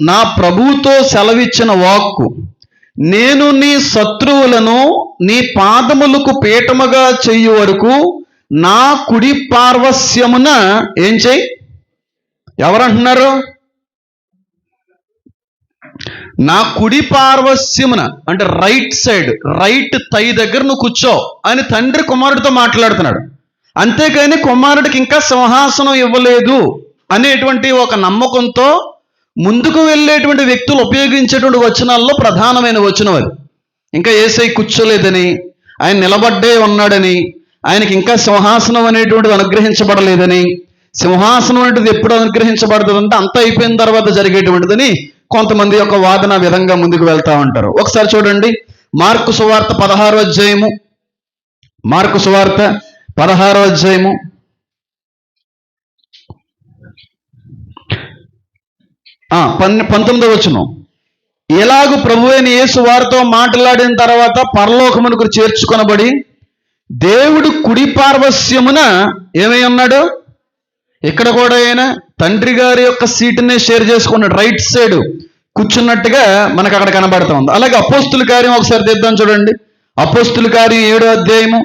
నా ప్రభువుతో సెలవిచ్చిన వాక్కు, నేను నీ శత్రువులను నీ పాదములకు పీఠముగా చెయ్యి వరకు నా కుడి పార్వస్యమున ఏం చెయ్యి. ఎవరంటున్నారు? నా కుడి పార్వస్యమున అంటే రైట్ సైడ్, రైట్ తై దగ్గర నువ్వు కూర్చో అని తండ్రి కుమారుడితో మాట్లాడుతున్నాడు. అంతేకాని కుమారుడికి ఇంకా సింహాసనం ఇవ్వలేదు అనేటువంటి ఒక నమ్మకంతో ముందుకు వెళ్ళేటువంటి వ్యక్తులు ఉపయోగించేటువంటి వచనాల్లో ప్రధానమైన వచనం అది. ఇంకా యేసయ్య కూర్చోలేదని, ఆయన నిలబడ్డే ఉన్నాడని, ఆయనకి ఇంకా సింహాసనం అనేటువంటిది అనుగ్రహించబడలేదని, సింహాసనం అనేటిది ఎప్పుడు అనుగ్రహించబడుతుందంటే అంత అయిపోయిన తర్వాత జరిగేటువంటిదని కొంతమంది యొక్క వాదన విధంగా ముందుకు వెళ్తా ఉంటారు. ఒకసారి చూడండి, మార్కు సువార్త 16వ అధ్యాయము. మార్కు సువార్త 16వ అధ్యాయము 19వ వచనం. ఇలాగూ ప్రభువైన యేసు వారితో మాట్లాడిన తర్వాత పరలోకమునకు చేర్చుకొనబడి దేవుడు కుడి పార్వశ్యమున ఏమై ఉన్నాడు? ఇక్కడ కూడా ఆయన తండ్రి గారి యొక్క సీటునే షేర్ చేసుకున్నాడు, రైట్ సైడ్ కూర్చున్నట్టుగా మనకు అక్కడ కనబడతా ఉంది. అలాగే అపోస్తుల కార్యం ఒకసారి తెద్దాం చూడండి. అపోస్తుల కార్యం 7వ అధ్యాయము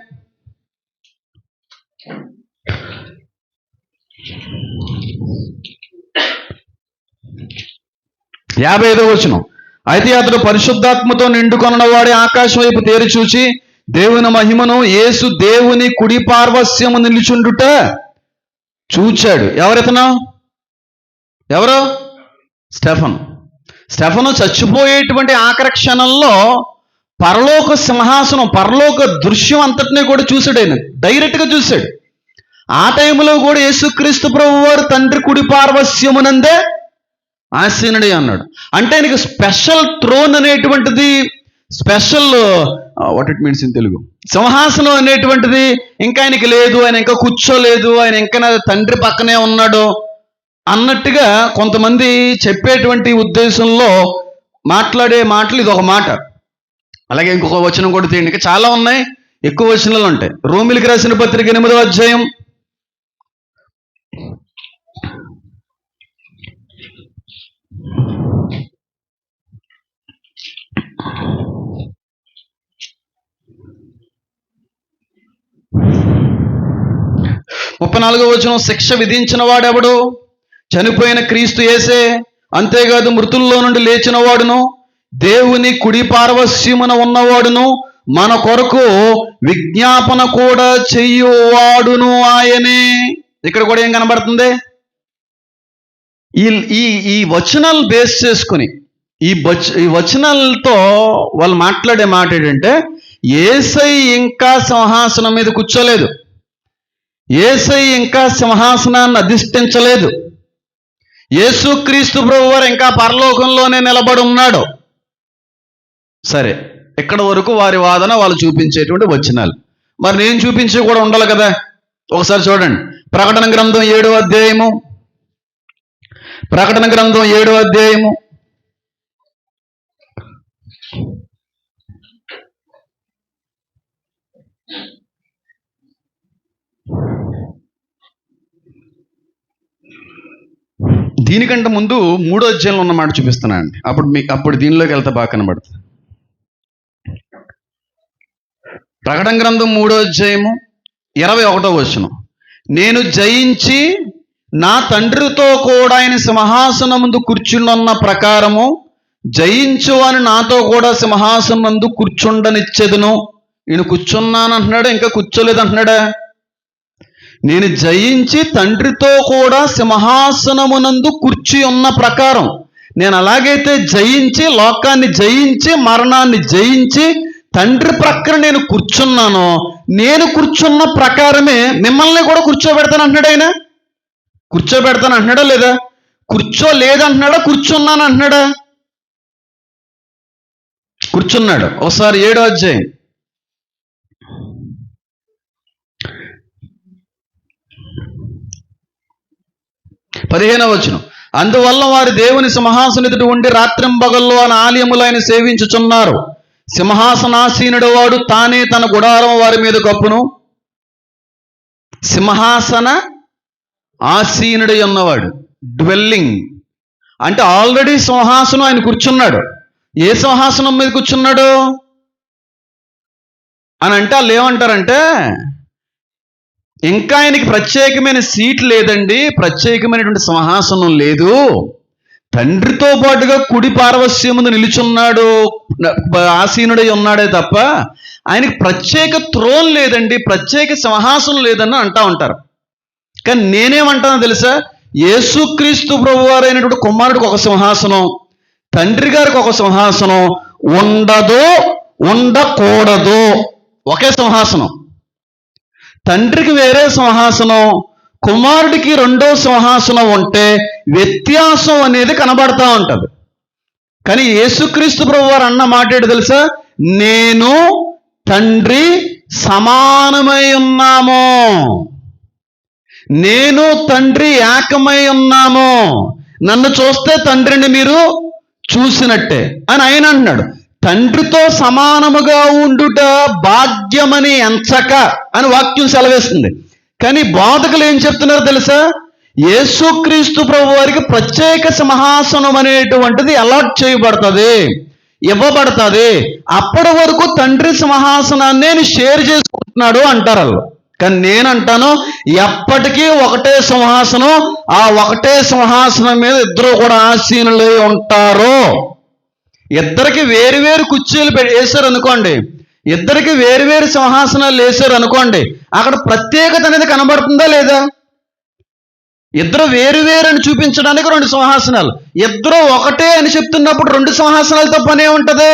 55వ వచనం. అయితే అతడు పరిశుద్ధాత్మతో నిండుకొన్న వాడి ఆకాశం వైపు తేరి చూచి దేవుని మహిమను, యేసు దేవుని కుడి పార్వశ్యము నిలుచుండుట చూచాడు. ఎవరితను? ఎవరు? స్టెఫను చచ్చిపోయేటువంటి ఆఖరి క్షణంలో పరలోక సింహాసనం, పరలోక దృశ్యం అంతటినీ కూడా చూశాడు. ఆయన డైరెక్ట్గా చూశాడు. ఆ టైంలో కూడా యేసుక్రీస్తు ప్రభు వారు తండ్రి కుడి పార్వశ్యమునందే ఆసీనుడే అన్నాడు. అంటే ఆయనకి స్పెషల్ థ్రోన్ అనేటువంటిది, special what it means in Telugu, సింహాసనం అనేటువంటిది ఇంకా ఆయనకి లేదు, ఆయన ఇంకా కూర్చోలేదు, ఆయన ఇంకా నా తండ్రి పక్కనే ఉన్నాడు అన్నట్టుగా కొంతమంది చెప్పేటువంటి ఉద్దేశంలో మాట్లాడే మాటలు ఇది ఒక మాట. అలాగే ఇంకొక వచనం కూడా తీయండి, ఇంకా చాలా ఉన్నాయి, ఎక్కువ వచనాలు ఉంటాయి. రోమిలికి రాసిన పత్రిక 8వ అధ్యాయం 34వ వచనం. శిక్ష విధించిన వాడెవడు? చనిపోయిన క్రీస్తు యేసే. అంతేకాదు మృతుల్లో నుండి లేచిన వాడును, దేవుని కుడి పార్వశ్యమున ఉన్నవాడును, మన కొరకు విజ్ఞాపన కూడా చెయ్యువాడును ఆయనే. ఇక్కడ కూడా ఏం కనబడుతుంది? ఈ వచనాలు బేస్ చేసుకుని ఈ వచనాలతో వాళ్ళు మాట్లాడే మాట ఏంటంటే, యేసై ఇంకా సింహాసనం మీద కూర్చోలేదు, యేసై ఇంకా సింహాసనాన్ని అధిష్ఠించలేదు, యేసుక్రీస్తు ప్రభువారు ఇంకా పరలోకంలోనే నిలబడి ఉన్నాడు. సరే, ఇక్కడ వరకు వారి వాదన వాళ్ళు చూపించేటువంటి వచనాలు. మరి నేను చూపించే కూడా ఉండాలి కదా. ఒకసారి చూడండి, ప్రకటన గ్రంథం 7వ అధ్యాయము, ప్రకటన గ్రంథం 7వ అధ్యాయము 'దీనికంటే ముందు 3వ అధ్యాయంలో ఉన్నమాట చూపిస్తున్నానండి. అప్పుడు దీనిలోకి వెళ్తే బాగా కనబడుతుంది. ప్రకటన గ్రంథం 3వ అధ్యాయము 21వ వచనం. నేను జయించి నా తండ్రితో కూడా ఆయన సింహాసనం ముందు కూర్చుండున్న ప్రకారము జయించు అని నాతో కూడా సింహాసనం ముందు కూర్చుండనిచ్చేదను. నేను కూర్చున్నాను అంటున్నాడా, ఇంకా కూర్చోలేదు అంటున్నాడా? నేను జయించి తండ్రితో కూడా సింహాసనమునందు కూర్చి ఉన్న ప్రకారం, నేను అలాగైతే జయించి, లోకాన్ని జయించి, మరణాన్ని జయించి తండ్రి ప్రక్కన నేను కూర్చున్నానో, నేను కూర్చున్న ప్రకారమే మిమ్మల్ని కూడా కూర్చోబెడతాను అంటున్నాడు. ఆయన కూర్చోబెడతాను అంటున్నాడా లేదా? కూర్చోలేదంటున్నాడా? కూర్చున్నాను అంటున్నాడా? కూర్చున్నాడు. ఒకసారి 7వ అధ్యాయం 15వ వచనం. అందువల్ల వారి దేవుని సింహాసనెదుట ఉండి రాత్రింబగల్లో ఆయన ఆలయములు ఆయన సేవించుచున్నారు. సింహాసనాసీనుడు వాడు తానే తన గుడారం వారి మీద కప్పును. సింహాసన ఆసీనుడై ఉన్నవాడు, డ్వెల్లింగ్ అంటే ఆల్రెడీ సింహాసనం ఆయన కూర్చున్నాడు. ఏ సింహాసనం మీద కూర్చున్నాడు అని అంటే వాళ్ళు ఏమంటారంటే, ఇంకా ఆయనకి ప్రత్యేకమైన సీట్ లేదండి, ప్రత్యేకమైనటువంటి సింహాసనం లేదు, తండ్రితో పాటుగా కుడి పార్వశ్యమును నిలుచున్నాడు, ఆసీనుడై ఉన్నాడే తప్ప ఆయనకి ప్రత్యేక త్రోన్ లేదండి, ప్రత్యేక సింహాసనం లేదని అంటా ఉంటారు. కానీ నేనేమంటానో తెలుసా? యేసుక్రీస్తు ప్రభువారు అయినటువంటి కుమారుడికి ఒక సింహాసనం, తండ్రి గారికి ఒక సింహాసనం ఉండదు, ఉండకూడదు. ఒకే సింహాసనం. తండ్రికి వేరే సింహాసనం, కుమారుడికి రెండో సింహాసనం ఉంటే వ్యత్యాసం అనేది కనబడతా ఉంటుంది. కానీ యేసుక్రీస్తు ప్రభువారు అన్న మాట ఏంటి తెలుసా? నేను తండ్రి సమానమై ఉన్నాము, నేను తండ్రి ఏకమై ఉన్నాము. నన్ను చూస్తే తండ్రిని మీరు చూసినట్టే అని ఆయన అంటున్నాడు. తండ్రితో సమానముగా ఉండుట భాగ్యమని ఎంచక అని వాక్యం సెలవేస్తుంది. కానీ బోధకులు ఏం చెప్తున్నారో తెలుసా? యేసుక్రీస్తు ప్రభు వారికి ప్రత్యేక సింహాసనం అనేటువంటిది అలాట్ చేయబడుతుంది, ఇవ్వబడుతుంది. అప్పటి వరకు తండ్రి సింహాసనాన్ని నేను షేర్ చేసుకుంటున్నాడు అంటారు వాళ్ళు. కానీ నేనంటాను, ఎప్పటికీ ఒకటే సింహాసనం, ఆ ఒకటే సింహాసనం మీద ఇద్దరు కూడా ఆసీనులై ఉంటారు. ఇద్దరికి వేరు వేరు కుర్చీలు వేశారు అనుకోండి, ఇద్దరికి వేరు వేరు సింహాసనాలు వేశారు అనుకోండి, అక్కడ ప్రత్యేకత అనేది కనబడుతుందా లేదా? ఇద్దరు వేరు వేరు అని చూపించడానికి రెండు సింహాసనాలు, ఇద్దరు ఒకటే అని చెప్తున్నప్పుడు రెండు సింహాసనాలతో పనే ఉంటది.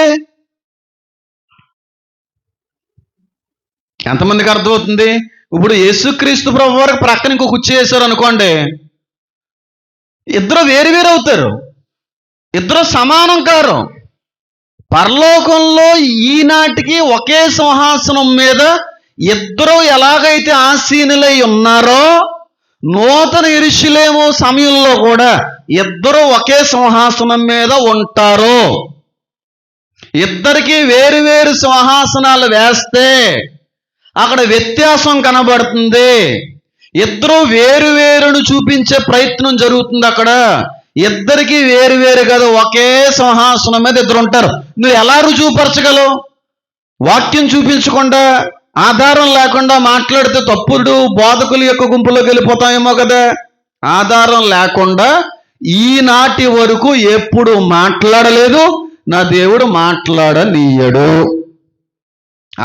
ఎంతమందికి అర్థమవుతుంది? ఇప్పుడు యేసుక్రీస్తు ప్రభు వారికి ప్రక్కన ఇంకో కుర్చీ వేశారు అనుకోండి, ఇద్దరు వేరు వేరు అవుతారు, ఇద్దరు సమానం కారు. పరలోకంలో ఈనాటికి ఒకే సింహాసనం మీద ఇద్దరు ఎలాగైతే ఆసీనులై ఉన్నారో, నూతన యెరూషలేము సమయంలో కూడా ఇద్దరు ఒకే సింహాసనం మీద ఉంటారు. ఇద్దరికి వేరు వేరు సింహాసనాలు వేస్తే అక్కడ వ్యత్యాసం కనబడుతుంది. ఇద్దరు వేరు వేరును చూపించే ప్రయత్నం జరుగుతుంది. అక్కడ ఇద్దరికి వేరు వేరు కదా, ఒకే సింహాసనం మీద ఇద్దరు ఉంటారు. నువ్వు ఎలా రుజువుపరచగలవు? వాక్యం చూపించకుండా, ఆధారం లేకుండా మాట్లాడితే తప్పుడు బోధకుల యొక్క గుంపులోకి వెళ్ళిపోతామేమో కదా. ఆధారం లేకుండా ఈనాటి వరకు ఎప్పుడు మాట్లాడలేదు, నా దేవుడు మాట్లాడనీయడు.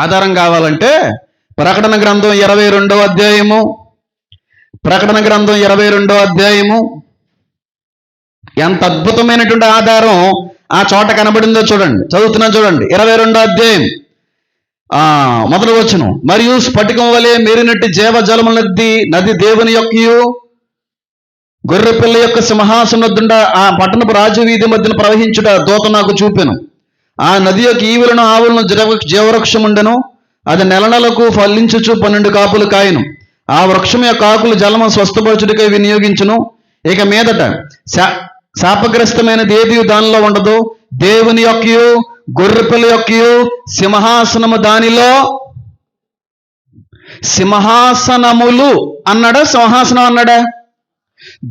ఆధారం కావాలంటే ప్రకటన గ్రంథం 22వ అధ్యాయము, ప్రకటన గ్రంథం 22వ అధ్యాయము ఎంత అద్భుతమైనటువంటి ఆధారం ఆ చోట కనబడిందో చూడండి. చదువుతున్నాను చూడండి. 22వ అధ్యాయం మొదటి వచనం. మరియు స్ఫటికం వలె మెరినట్టు జీవజలముల నది దేవుని యొక్కయు గొర్రె పిల్ల యొక్క సింహాసనొద్దుండ ఆ పట్టణపు రాజు వీధి మధ్యన ప్రవహించుట దూత నాకు చూపెను. ఆ నది యొక్క ఈవులను ఆవులను జీవవృక్షముండెను. అది నెల నెలకు ఫలించుచు 12 కాపులు కాయను. ఆ వృక్షం యొక్క ఆకులు జలము స్వస్థపరచుడికై వినియోగించును. ఇక మీదట శాపగ్రస్తమైనది ఏది దానిలో ఉండదు. దేవుని యొక్కయు గొర్రెపిల్ల యొక్కయు సింహాసనము దానిలో. సింహాసనములు అన్నాడా, సింహాసనం అన్నాడా?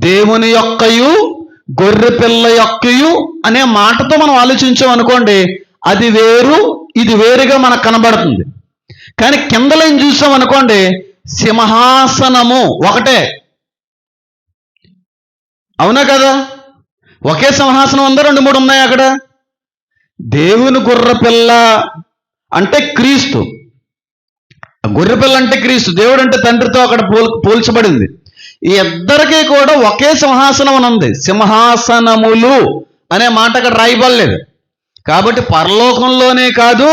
దేవుని యొక్కయు గొర్రెపిల్ల యొక్కయు అనే మాటతో మనం ఆలోచించాం అనుకోండి, అది వేరు ఇది వేరుగా మనకు కనబడుతుంది. కానీ కిందలో ఏం చూసాం అనుకోండి, సింహాసనము ఒకటే. అవునా కదా? ఒకే సింహాసనం ఉందా, 2, 3 ఉన్నాయి అక్కడ? దేవుని గొర్రెపిల్ల అంటే క్రీస్తు, గొర్రెపిల్ల అంటే క్రీస్తు, దేవుడు అంటే తండ్రితో అక్కడ పోల్చబడింది. ఈ ఇద్దరికీ కూడా ఒకే సింహాసనం అని ఉంది. సింహాసనములు అనే మాట అక్కడ రాయబడలేదు. కాబట్టి పరలోకంలోనే కాదు,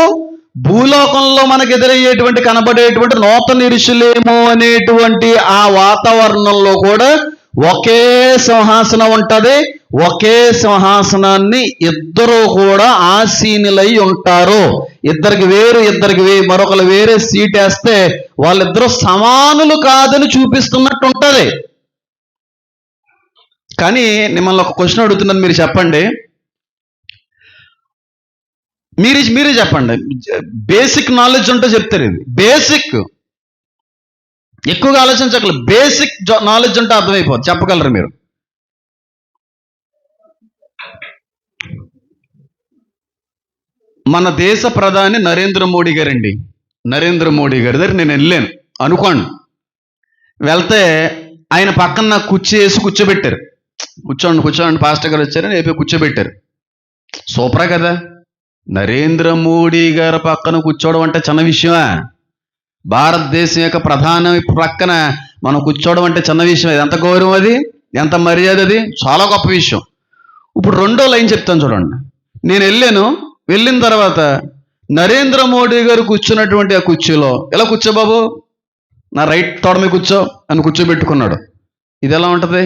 భూలోకంలో మనకు ఎదురయ్యేటువంటి కనబడేటువంటి నూతన యెరూషలేము అనేటువంటి ఆ వాతావరణంలో కూడా ఒకే సింహాసనం ఉంటది. ఒకే సింహాసనాన్ని ఇద్దరు కూడా ఆసీనులై ఉంటారు. ఇద్దరికి వేరు మరొకరు వేరే సీట్ వేస్తే వాళ్ళిద్దరూ సమానులు కాదని చూపిస్తున్నట్టు ఉంటది. కానీ మిమ్మల్ని ఒక క్వశ్చన్ అడుగుతున్నాను, మీరు చెప్పండి. మీరే చెప్పండి. బేసిక్ నాలెడ్జ్ ఉంటే చెప్తారు. ఇది బేసిక్, ఎక్కువగా ఆలోచించగలరు. బేసిక్ నాలెడ్జ్ ఉంటే అర్థమైపోతుంది. చెప్పగలరు మీరు? మన దేశ ప్రధాని నరేంద్ర మోడీ గారండి. నరేంద్ర మోడీ గారి దగ్గర నేను వెళ్ళాను అనుకోండి. వెళ్తే ఆయన పక్కన నాకు కుర్చీ వేసి కూర్చోబెట్టారు. కూర్చోండి పాస్టర్ గారు వచ్చారని చెప్పి కూర్చోబెట్టారు. సూపరా కదా? నరేంద్ర మోడీ గారి పక్కన కూర్చోవడం అంటే చిన్న విషయమా? భారతదేశం యొక్క ప్రధాని ప్రక్కన మనం కూర్చోవడం అంటే చిన్న విషయం. ఎంత గౌరవం అది, ఎంత మర్యాద అది, చాలా గొప్ప విషయం. ఇప్పుడు రెండో లైన్ చెప్తాను చూడండి. నేను వెళ్ళిన తర్వాత నరేంద్ర మోడీ గారు కూర్చున్నటువంటి ఆ కుర్చీలో, ఎలా కూర్చో బాబు, నా రైట్ తోడ మీద కూర్చో అని కూర్చోబెట్టుకున్నాడు. ఇది ఎలా ఉంటుంది?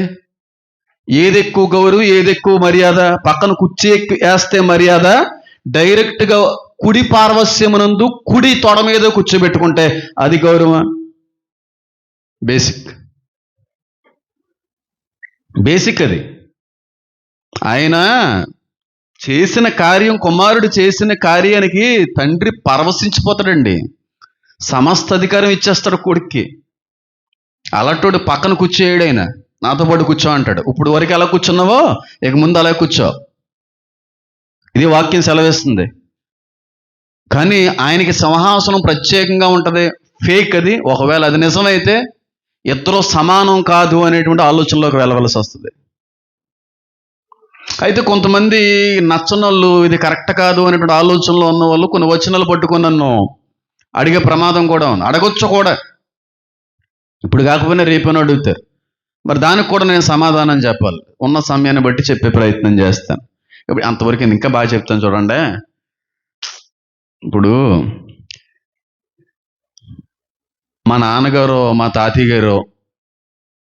ఏది ఎక్కువ గౌరవం, ఏది ఎక్కువ మర్యాద? పక్కన కుర్చీ వేస్తే మర్యాద, డైరెక్ట్గా కుడి పార్వస్యమునందు కుడి తొడ మీద కూర్చోబెట్టుకుంటే అది గౌరవం. బేసిక్ అది. ఆయన చేసిన కార్యం, కుమారుడు చేసిన కార్యానికి తండ్రి పరవశించిపోతాడండి. సమస్త అధికారం ఇచ్చేస్తాడు కొడుక్కి. అలాంటోడు పక్కన కూర్చోయాడు, ఆయన నాతో పాటు కూర్చో అంటాడు. ఇప్పుడు వరకు ఎలా కూర్చున్నావో ఇక ముందు అలా కూర్చో, ఇది వాక్యం సెలవిస్తుంది. కానీ ఆయనకి సింహాసనం ప్రత్యేకంగా ఉంటుంది. ఫేక్ అది. ఒకవేళ అది నిజమైతే ఇద్దరు సమానం కాదు అనేటువంటి ఆలోచనలోకి వెళ్ళవలసి వస్తుంది. అయితే కొంతమంది నచ్చనోళ్ళు, ఇది కరెక్ట్ కాదు అనేటువంటి ఆలోచనలో ఉన్న వాళ్ళు కొన్ని వచనాలు పట్టుకొని నన్ను అడిగే ప్రమాదం కూడా ఉంది. అడగొచ్చు కూడా, ఇప్పుడు కాకపోయినా రేపైనా అడుగుతారు. మరి దానికి కూడా నేను సమాధానం చెప్పాలి. ఉన్న సమయాన్ని బట్టి చెప్పే ప్రయత్నం చేస్తాను. ఇప్పుడు అంతవరకు ఇంకా బాగా చెప్తాను చూడండి. ఇప్పుడు మా నాన్నగారు, మా తాతయ్య గారు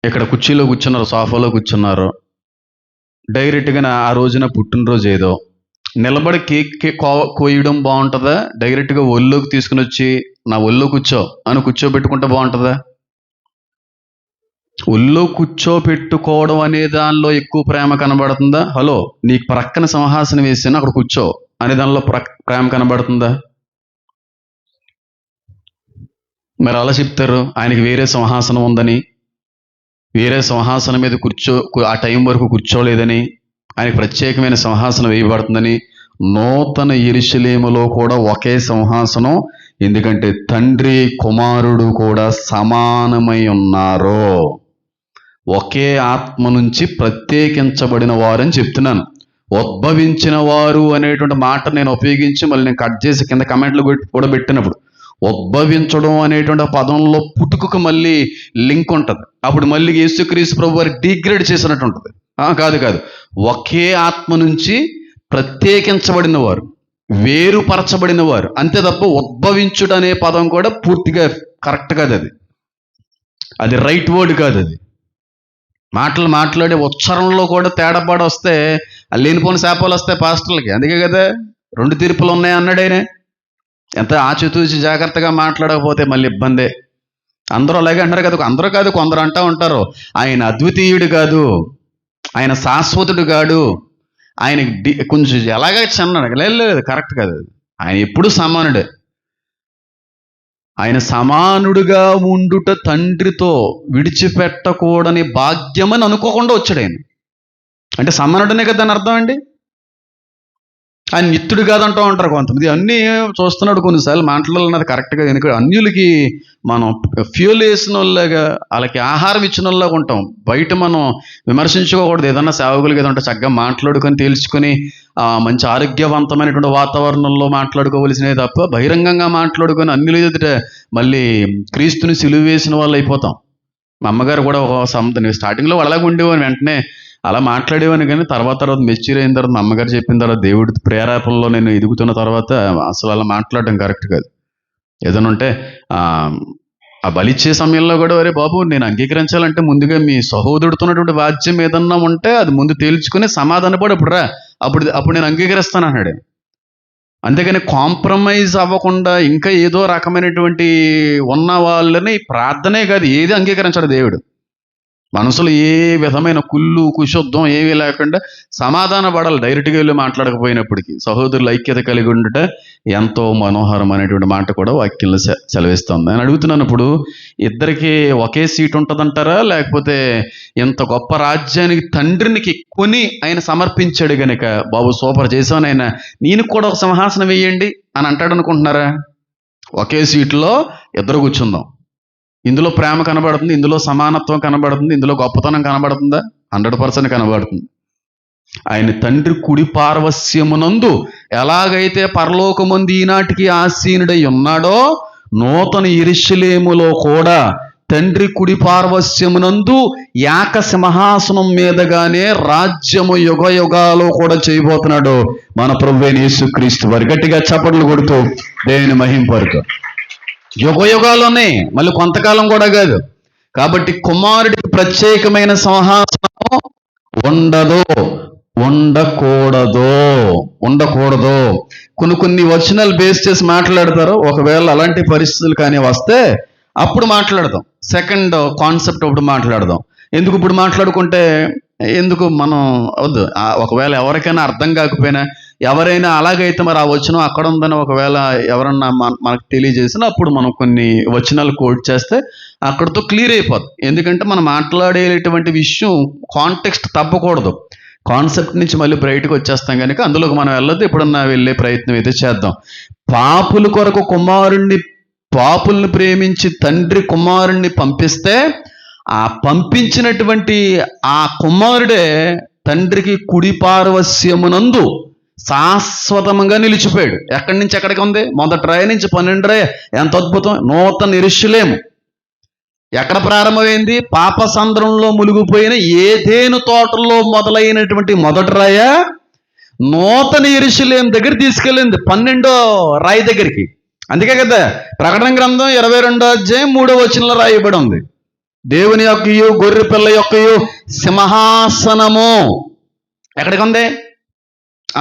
ఇక్కడ కుర్చీలో కూర్చున్నారు, సోఫాలో కూర్చున్నారు. డైరెక్ట్గా ఆ రోజున పుట్టినరోజు ఏదో నిలబడి కేక్ కోయడం బాగుంటుందా, డైరెక్ట్గా ఒళ్ళోకి తీసుకుని వచ్చి నా ఒళ్ళో కూర్చో అని కూర్చోబెట్టుకుంటే బాగుంటుందా? ఒళ్ళో కూర్చోపెట్టుకోవడం అనే దానిలో ఎక్కువ ప్రేమ కనబడుతుందా? హలో, నీకు ప్రక్కన సింహాసనం వేసాను అక్కడ కూర్చో అనే దానిలో ప్రేమ కనబడుతుందా? మరి అలా చెప్తారు ఆయనకి వేరే సింహాసనం ఉందని, వేరే సింహాసనం మీద ఆ టైం వరకు కూర్చోలేదని, ఆయనకు ప్రత్యేకమైన సింహాసనం వేయబడుతుందని. నూతన యెరూషలేములో కూడా ఒకే సింహాసనం, ఎందుకంటే తండ్రి కుమారుడు కూడా సమానమై ఉన్నారు. ఒకే ఆత్మ నుంచి ప్రత్యేకించబడిన వారు అని చెప్తున్నాను. ఉద్భవించిన వారు అనేటువంటి మాట నేను ఉపయోగించి మళ్ళీ నేను కట్ చేసి కింద కమెంట్లు కూడా పెట్టినప్పుడు, ఉద్భవించడం అనేటువంటి పదంలో పుట్టుకకు మళ్ళీ లింక్ ఉంటుంది. అప్పుడు మళ్ళీ యేసుక్రీస్తు ప్రభు వారి డిగ్రేడ్ చేసినట్టు ఉంటుంది. కాదు, ఒకే ఆత్మ నుంచి ప్రత్యేకించబడిన వారు, వేరుపరచబడిన వారు, అంతే తప్ప ఉద్భవించుడు అనే పదం కూడా పూర్తిగా కరెక్ట్ కాదు. అది రైట్ వర్డ్ కాదు. అది మాట్లాడే ఉచ్చారణలో కూడా తేడాపాటు వస్తే లేనిపోని శాపాలు వస్తాయి పాస్టర్లకి. అందుకే కదా 2 తీర్పులు ఉన్నాయి అన్నాడు ఆయన. ఎంత ఆచితూచి జాగ్రత్తగా మాట్లాడకపోతే మళ్ళీ ఇబ్బందే. అందరూ అలాగే అంటారు కదా. అందరూ కాదు, కొందరు అంటూ ఉంటారు ఆయన అద్వితీయుడు కాదు, ఆయన శాశ్వతుడు కాడు, ఆయనకి కొంచెం ఎలాగ చిన్నడు. లేదు, కరెక్ట్ కాదు. ఆయన ఎప్పుడు సమానుడే. ఆయన సమానుడుగా ఉండుట తండ్రితో విడిచిపెట్టకూడని భాగ్యమని అనుకోకుండా వచ్చాడు ఆయన. అంటే సమానుడనే కదా అని అర్థం అండి. ఆయన నిత్యుడు కాదంటూ ఉంటారు కొంతమంది. అన్నీ చూస్తున్నాడు కొన్నిసార్లు మాట్లాడాలన్నది కరెక్ట్గా. ఎందుకంటే అన్యులకి మనం ఫ్యూల్ వేసిన వాళ్ళగా, వాళ్ళకి ఆహారం ఇచ్చిన వాళ్ళగా ఉంటాం. బయట మనం విమర్శించుకోకూడదు. ఏదన్నా సేవకులకి ఏదంటే చక్కగా మాట్లాడుకొని తేల్చుకొని మంచి ఆరోగ్యవంతమైనటువంటి వాతావరణంలో మాట్లాడుకోవలసినవి తప్ప బహిరంగంగా మాట్లాడుకొని అన్యుల ఎదుట మళ్ళీ క్రీస్తుని సిలువ వేసిన వాళ్ళు అయిపోతాం. మా అమ్మగారు కూడా స్టార్టింగ్లో అలాగే ఉండేవారు, వెంటనే అలా మాట్లాడేవాని. కానీ తర్వాత మెచ్యూర్ అయిన తర్వాత మా అమ్మగారు చెప్పిన తర్వాత, దేవుడి ప్రేరేపణలో నేను ఎదుగుతున్న తర్వాత అసలు అలా మాట్లాడడం కరెక్ట్ కాదు. ఏదైనా ఉంటే ఆ బలిచ్చే సమయంలో కూడా, అరే బాబు నేను అంగీకరించాలంటే ముందుగా మీ సహోదరుడుతున్నటువంటి వాద్యం ఏదన్నా ఉంటే అది ముందు తేల్చుకుని సమాధానపడి అప్పుడు నేను అంగీకరిస్తాను అన్నాడు. అంతేగాని కాంప్రమైజ్ అవ్వకుండా ఇంకా ఏదో రకమైనటువంటి ఉన్న వాళ్ళని ప్రార్థనే కాదు ఏది అంగీకరించాడు దేవుడు. మనసులో ఏ విధమైన కుళ్ళు కుశుద్ధం ఏమీ లేకుండా సమాధాన పడాలి. డైరెక్ట్గా వెళ్ళి మాట్లాడకపోయినప్పటికీ సహోదరులు ఐక్యత కలిగి ఉండట ఎంతో మనోహరం అనేటువంటి మాట కూడా వాక్యంలో సెలవిస్తుంది. నేను అడుగుతున్నాను, ఇప్పుడు ఇద్దరికి ఒకే సీట్ ఉంటుందంటారా, లేకపోతే ఇంత గొప్ప రాజ్యానికి తండ్రికి కొని ఆయన సమర్పించాడు గనక బాబు సూపర్ చేశాను ఆయన, నేను కూడా ఒక సింహాసనం వేయండి అని అంటాడు అనుకుంటున్నారా? ఒకే సీట్లో ఇద్దరు కూర్చుందాం. ఇందులో ప్రేమ కనబడుతుంది, ఇందులో సమానత్వం కనబడుతుంది, ఇందులో గొప్పతనం కనబడుతుందా? 100% కనబడుతుంది. ఆయన తండ్రి కుడి పార్వస్యమునందు ఎలాగైతే పరలోకమందు ఈనాటికి ఆసీనుడై ఉన్నాడో, నూతన యెరూషలేములో కూడా తండ్రి కుడి పార్వస్యమునందు ఏక సింహాసనం మీదగానే రాజ్యము యుగ యుగాలు కూడా చేయబోతున్నాడు మన ప్రభువైన యేసుక్రీస్తు వారు. గట్టిగా చప్పట్లు కొడుతూ దేవుని మహింపరుతూ. యుగ యుగాలోనే, మళ్ళీ కొంతకాలం కూడా కాదు. కాబట్టి కుమారుడికి ప్రత్యేకమైన సింహాసనం ఉండకూడదు. కొన్ని వచనాలు బేస్ చేసి మాట్లాడతారు. ఒకవేళ అలాంటి పరిస్థితులు కానీ వస్తే అప్పుడు మాట్లాడదాం. సెకండ్ కాన్సెప్ట్ అప్పుడు మాట్లాడదాం. ఎందుకు ఇప్పుడు మాట్లాడుకుంటే ఎందుకు మనం వద్దు. ఒకవేళ ఎవరికైనా అర్థం కాకపోయినా ఎవరైనా అలాగైతే మరి ఆ వచనం అక్కడ ఉందని ఒకవేళ ఎవరన్నా మనకు తెలియజేసినా అప్పుడు మనం కొన్ని వచనాలు కోట్ చేస్తే అక్కడితో క్లియర్ అయిపోద్ది. ఎందుకంటే మనం మాట్లాడేటువంటి విషయం కాంటెక్స్ట్ తప్పకూడదు. కాన్సెప్ట్ నుంచి మళ్ళీ బయటకు వచ్చేస్తాం కనుక అందులోకి మనం వెళ్ళొద్దు. ఎప్పుడన్నా వెళ్ళే ప్రయత్నం అయితే చేద్దాం. పాపుల కొరకు పాపుల్ని ప్రేమించి తండ్రి కుమారుణ్ణి పంపిస్తే ఆ పంపించినటువంటి ఆ కుమారుడే తండ్రికి కుడి పార్వశ్యమునందు శాశ్వతంగా నిలిచిపోయాడు. ఎక్కడి నుంచి ఎక్కడికి ఉంది? మొదటి రాయి నుంచి 12 రాయి. ఎంత అద్భుతం! నూతన యెరూషలేము ఎక్కడ ప్రారంభమైంది? పాపసంద్రంలో మునిగిపోయిన ఏదెను తోటలో మొదలైనటువంటి మొదటి రాయ నూతన యెరూషలేము దగ్గర తీసుకెళ్ళింది, 12వ రాయి దగ్గరికి. అందుకే కదా ప్రకటన గ్రంథం 22వ అధ్యాయం 3వ వచనంలో రాయబడి ఉంది, దేవుని యొక్కయు గొర్రె పిల్ల యొక్కయు సింహాసనము ఎక్కడికి ఉంది?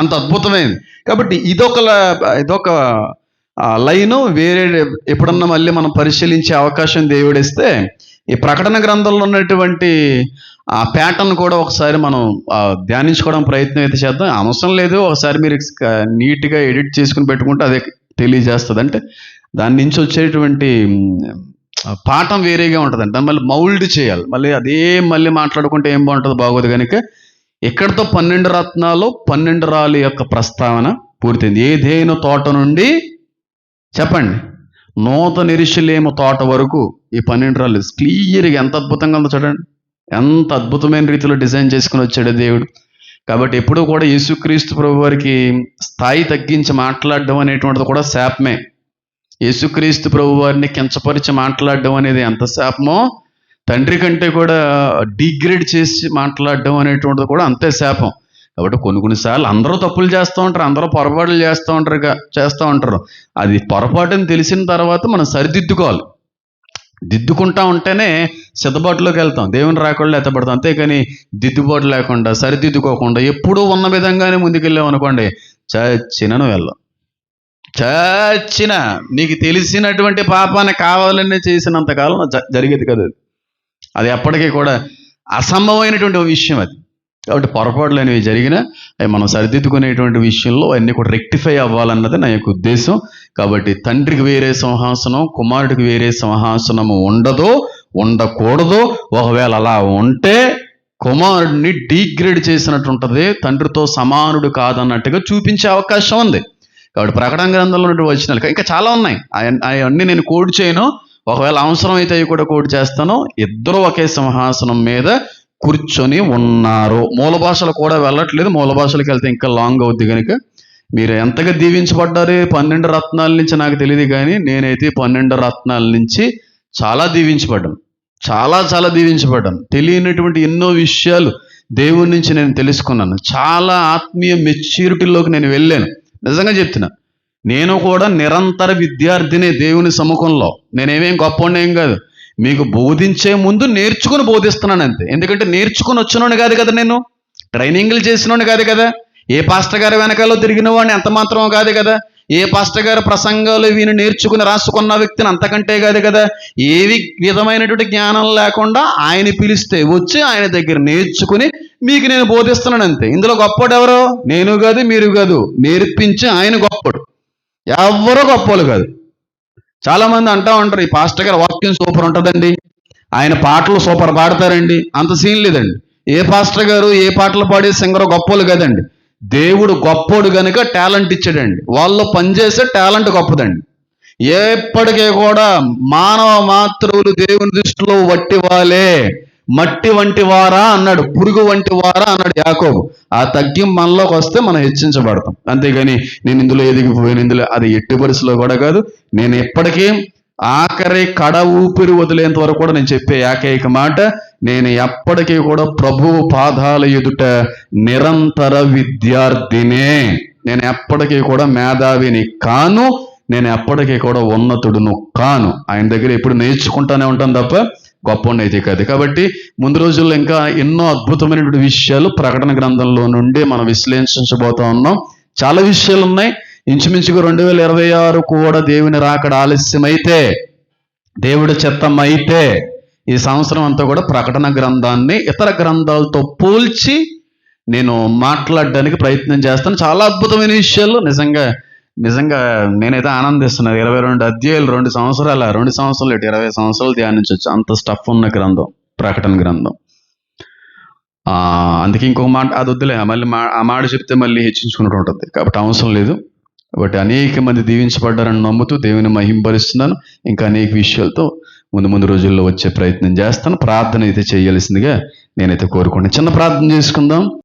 అంత అద్భుతమైంది. కాబట్టి ఇదొక లైను. వేరే ఎప్పుడన్నా మళ్ళీ మనం పరిశీలించే అవకాశం దేవుడిస్తే ఈ ప్రకటన గ్రంథంలో ఉన్నటువంటి ఆ ప్యాటర్న్ కూడా ఒకసారి మనం ధ్యానించుకోవడం ప్రయత్నం అయితే చేద్దాం. అవసరం లేదు, ఒకసారి మీరు నీట్గా ఎడిట్ చేసుకుని పెట్టుకుంటే అదే తెలియజేస్తుంది. అంటే దాని నుంచి వచ్చేటువంటి పాఠం వేరేగా ఉంటుందండి. దాన్ని మళ్ళీ మౌల్డ్ చేయాలి. మళ్ళీ మాట్లాడుకుంటే ఏం బాగుంటుంది? బాగోదు. కనుక ఇక్కడతో 12 రత్నాలు 12 రాళ్ళ యొక్క ప్రస్తావన పూర్తయింది. ఏదైనా తోట నుండి చెప్పండి నూతన యెరూషలేము తోట వరకు ఈ 12 రాళ్ళు క్లియర్గా ఎంత అద్భుతంగా ఉందో చూడండి. ఎంత అద్భుతమైన రీతిలో డిజైన్ చేసుకుని వచ్చాడు దేవుడు. కాబట్టి ఎప్పుడూ కూడా యేసుక్రీస్తు ప్రభు వారికి స్థాయి తగ్గించి మాట్లాడడం అనేటువంటిది కూడా శాపమే. యేసుక్రీస్తు ప్రభు వారిని కించపరిచి మాట్లాడడం అనేది ఎంత శాపమో, తండ్రి కంటే కూడా డిగ్రేడ్ చేసి మాట్లాడడం అనేటువంటిది కూడా అంతే శాపం. కాబట్టి కొన్నిసార్లు అందరూ తప్పులు చేస్తూ ఉంటారు, అందరూ పొరపాట్లు చేస్తూ ఉంటారు. అది పొరపాటుని తెలిసిన తర్వాత మనం సరిదిద్దుకోవాలి. దిద్దుకుంటా ఉంటేనే సిద్ధబాటులోకి వెళ్తాం, దేవుని రాకుండా ఎత్తపడతాం. అంతేకాని దిద్దుబాటు లేకుండా సరిదిద్దుకోకుండా ఎప్పుడూ ఉన్న విధంగానే ముందుకెళ్ళాం అనుకోండి, చచ్చినను వెళ్ళాం. నీకు తెలిసినటువంటి పాపాన్ని కావాలని చేసినంతకాలం జరిగేది కదా. అది ఎప్పటికీ కూడా అసంభవమైనటువంటి విషయం అది. కాబట్టి పొరపాట్లు అనేవి జరిగినా అవి మనం సరిదిద్దుకునేటువంటి విషయంలో అన్నీ కూడా రెక్టిఫై అవ్వాలన్నది నా యొక్క ఉద్దేశం. కాబట్టి తండ్రికి వేరే సింహాసనం, కుమారుడికి వేరే సింహాసనము ఉండకూడదు. ఒకవేళ అలా ఉంటే కుమారుడిని డీగ్రేడ్ చేసినట్టు ఉంటుంది, తండ్రితో సమానుడు కాదన్నట్టుగా చూపించే అవకాశం ఉంది. కాబట్టి ప్రకటన గ్రంథంలో ఉన్నటువంటి వచనాలు ఇంకా చాలా ఉన్నాయి. అవన్నీ నేను కోడ్ చేయను, ఒకవేళ అవసరం అయితే అవి కూడా కోడ్ చేస్తాను. ఇద్దరు ఒకే సింహాసనం మీద కూర్చొని ఉన్నారు. మూల భాషలు కూడా వెళ్ళట్లేదు, మూల భాషలకు వెళ్తే ఇంకా లాంగ్ అవుద్ది. కనుక మీరు ఎంతగా దీవించబడ్డారు 12 రత్నాల నుంచి నాకు తెలియదు, కానీ నేనైతే 12 రత్నాల నుంచి చాలా దీవించబడ్డాను, చాలా దీవించబడ్డాను. తెలియనటువంటి ఎన్నో విషయాలు దేవుడి నుంచి నేను తెలుసుకున్నాను. చాలా ఆత్మీయ మెచ్యూరిటీలోకి నేను వెళ్ళాను. నిజంగా చెప్తున్నా, నేను కూడా నిరంతర విద్యార్థినే దేవుని సముఖంలో. నేనేమేం గొప్పవాడినేం కాదు, మీకు బోధించే ముందు నేర్చుకుని బోధిస్తున్నాను అంతే. ఎందుకంటే నేర్చుకుని వచ్చినోని కాదు కదా, నేను ట్రైనింగ్లు చేసినోని కాదు కదా, ఏ పాస్టర్ గారి వెనకాల తిరిగిన వాడిని అంత మాత్రం కాదు కదా, ఏ పాస్టర్ గారి ప్రసంగాలు వీని నేర్చుకుని రాసుకున్న వ్యక్తిని అంతకంటే కాదు కదా. ఏ విధమైనటువంటి జ్ఞానం లేకుండా ఆయన పిలిస్తే వచ్చి ఆయన దగ్గర నేర్చుకుని మీకు నేను బోధిస్తున్నాను అంతే. ఇందులో గొప్పడు ఎవరో? నేను కాదు, మీరు కాదు, నేర్పించి ఆయన గొప్పడు. ఎవరో గొప్పలు కాదు. చాలామంది అంటూ ఉంటారు, ఈ పాస్టర్ గారు వాక్యం సూపర్ ఉంటుందండి, ఆయన పాటలు సూపర్ పాడతారండి. అంత సీన్ లేదండి. ఏ పాస్టర్ గారు ఏ పాటలు పాడే సింగర్ గొప్పలు కదండి. దేవుడు గొప్పోడు కనుక టాలెంట్ ఇచ్చాడండి. వాళ్ళు పనిచేసే టాలెంట్ గొప్పదండి. ఎప్పటికీ కూడా మానవ మాతృవులు దేవుని దృష్టిలో మట్టి వంటి వారా అన్నాడు, పురుగు వంటి వారా అన్నాడు యాకోబు. ఆ తగ్గింపు మనలోకి వస్తే మనం హెచ్చించబడతాం. అంతేగాని నేను ఇందులో ఎదిగిపోయాను, ఇందులో అది ఎట్టి పరిస్థితిలో కూడా కాదు. నేను ఎప్పటికీ ఆఖరి కడ ఊపిరి వదిలేంత వరకు కూడా నేను చెప్పే ఏకైక మాట, నేను ఎప్పటికీ కూడా ప్రభువు పాదాల ఎదుట నిరంతర విద్యార్థినే. నేను ఎప్పటికీ కూడా మేధావిని కాను, నేను ఎప్పటికీ కూడా ఉన్నతుడును కాను. ఆయన దగ్గర ఎప్పుడు నేర్చుకుంటానే ఉంటాను తప్ప గొప్పవాడిని అయితే కాదు. కాబట్టి ముందు రోజుల్లో ఇంకా ఎన్నో అద్భుతమైనటువంటి విషయాలు ప్రకటన గ్రంథంలో నుండి మనం విశ్లేషించబోతా ఉన్నాం. చాలా విషయాలు ఉన్నాయి. ఇంచుమించుగా 2026 కూడా దేవుని రాకడ ఆలస్యమైతే, దేవుడి చిత్తమైతే ఈ సంవత్సరం అంతా కూడా ప్రకటన గ్రంథాన్ని ఇతర గ్రంథాలతో పోల్చి నేను మాట్లాడడానికి ప్రయత్నం చేస్తాను. చాలా అద్భుతమైన విషయాలు నిజంగా నిజంగా నేనైతే ఆనందిస్తున్నాను. 22 అధ్యాయులు 2 సంవత్సరాలు 20 సంవత్సరాలు ధ్యానించవచ్చు. అంత స్టఫ్ ఉన్న గ్రంథం ప్రకటన గ్రంథం. అందుకే ఇంకొక మాట అది వద్దులే, మళ్ళీ ఆ మాట చెప్తే మళ్ళీ హెచ్చించుకుంటూ ఉంటుంది, కాబట్టి అవసరం లేదు. కాబట్టి అనేక మంది దీవించబడ్డారని నమ్ముతూ దేవుని మహింపరుస్తున్నాను. ఇంకా అనేక విషయాలతో ముందు రోజుల్లో వచ్చే ప్రయత్నం చేస్తాను. ప్రార్థన అయితే చేయాల్సిందిగా నేనైతే కోరుకుంటాను. చిన్న ప్రార్థన చేసుకుందాం.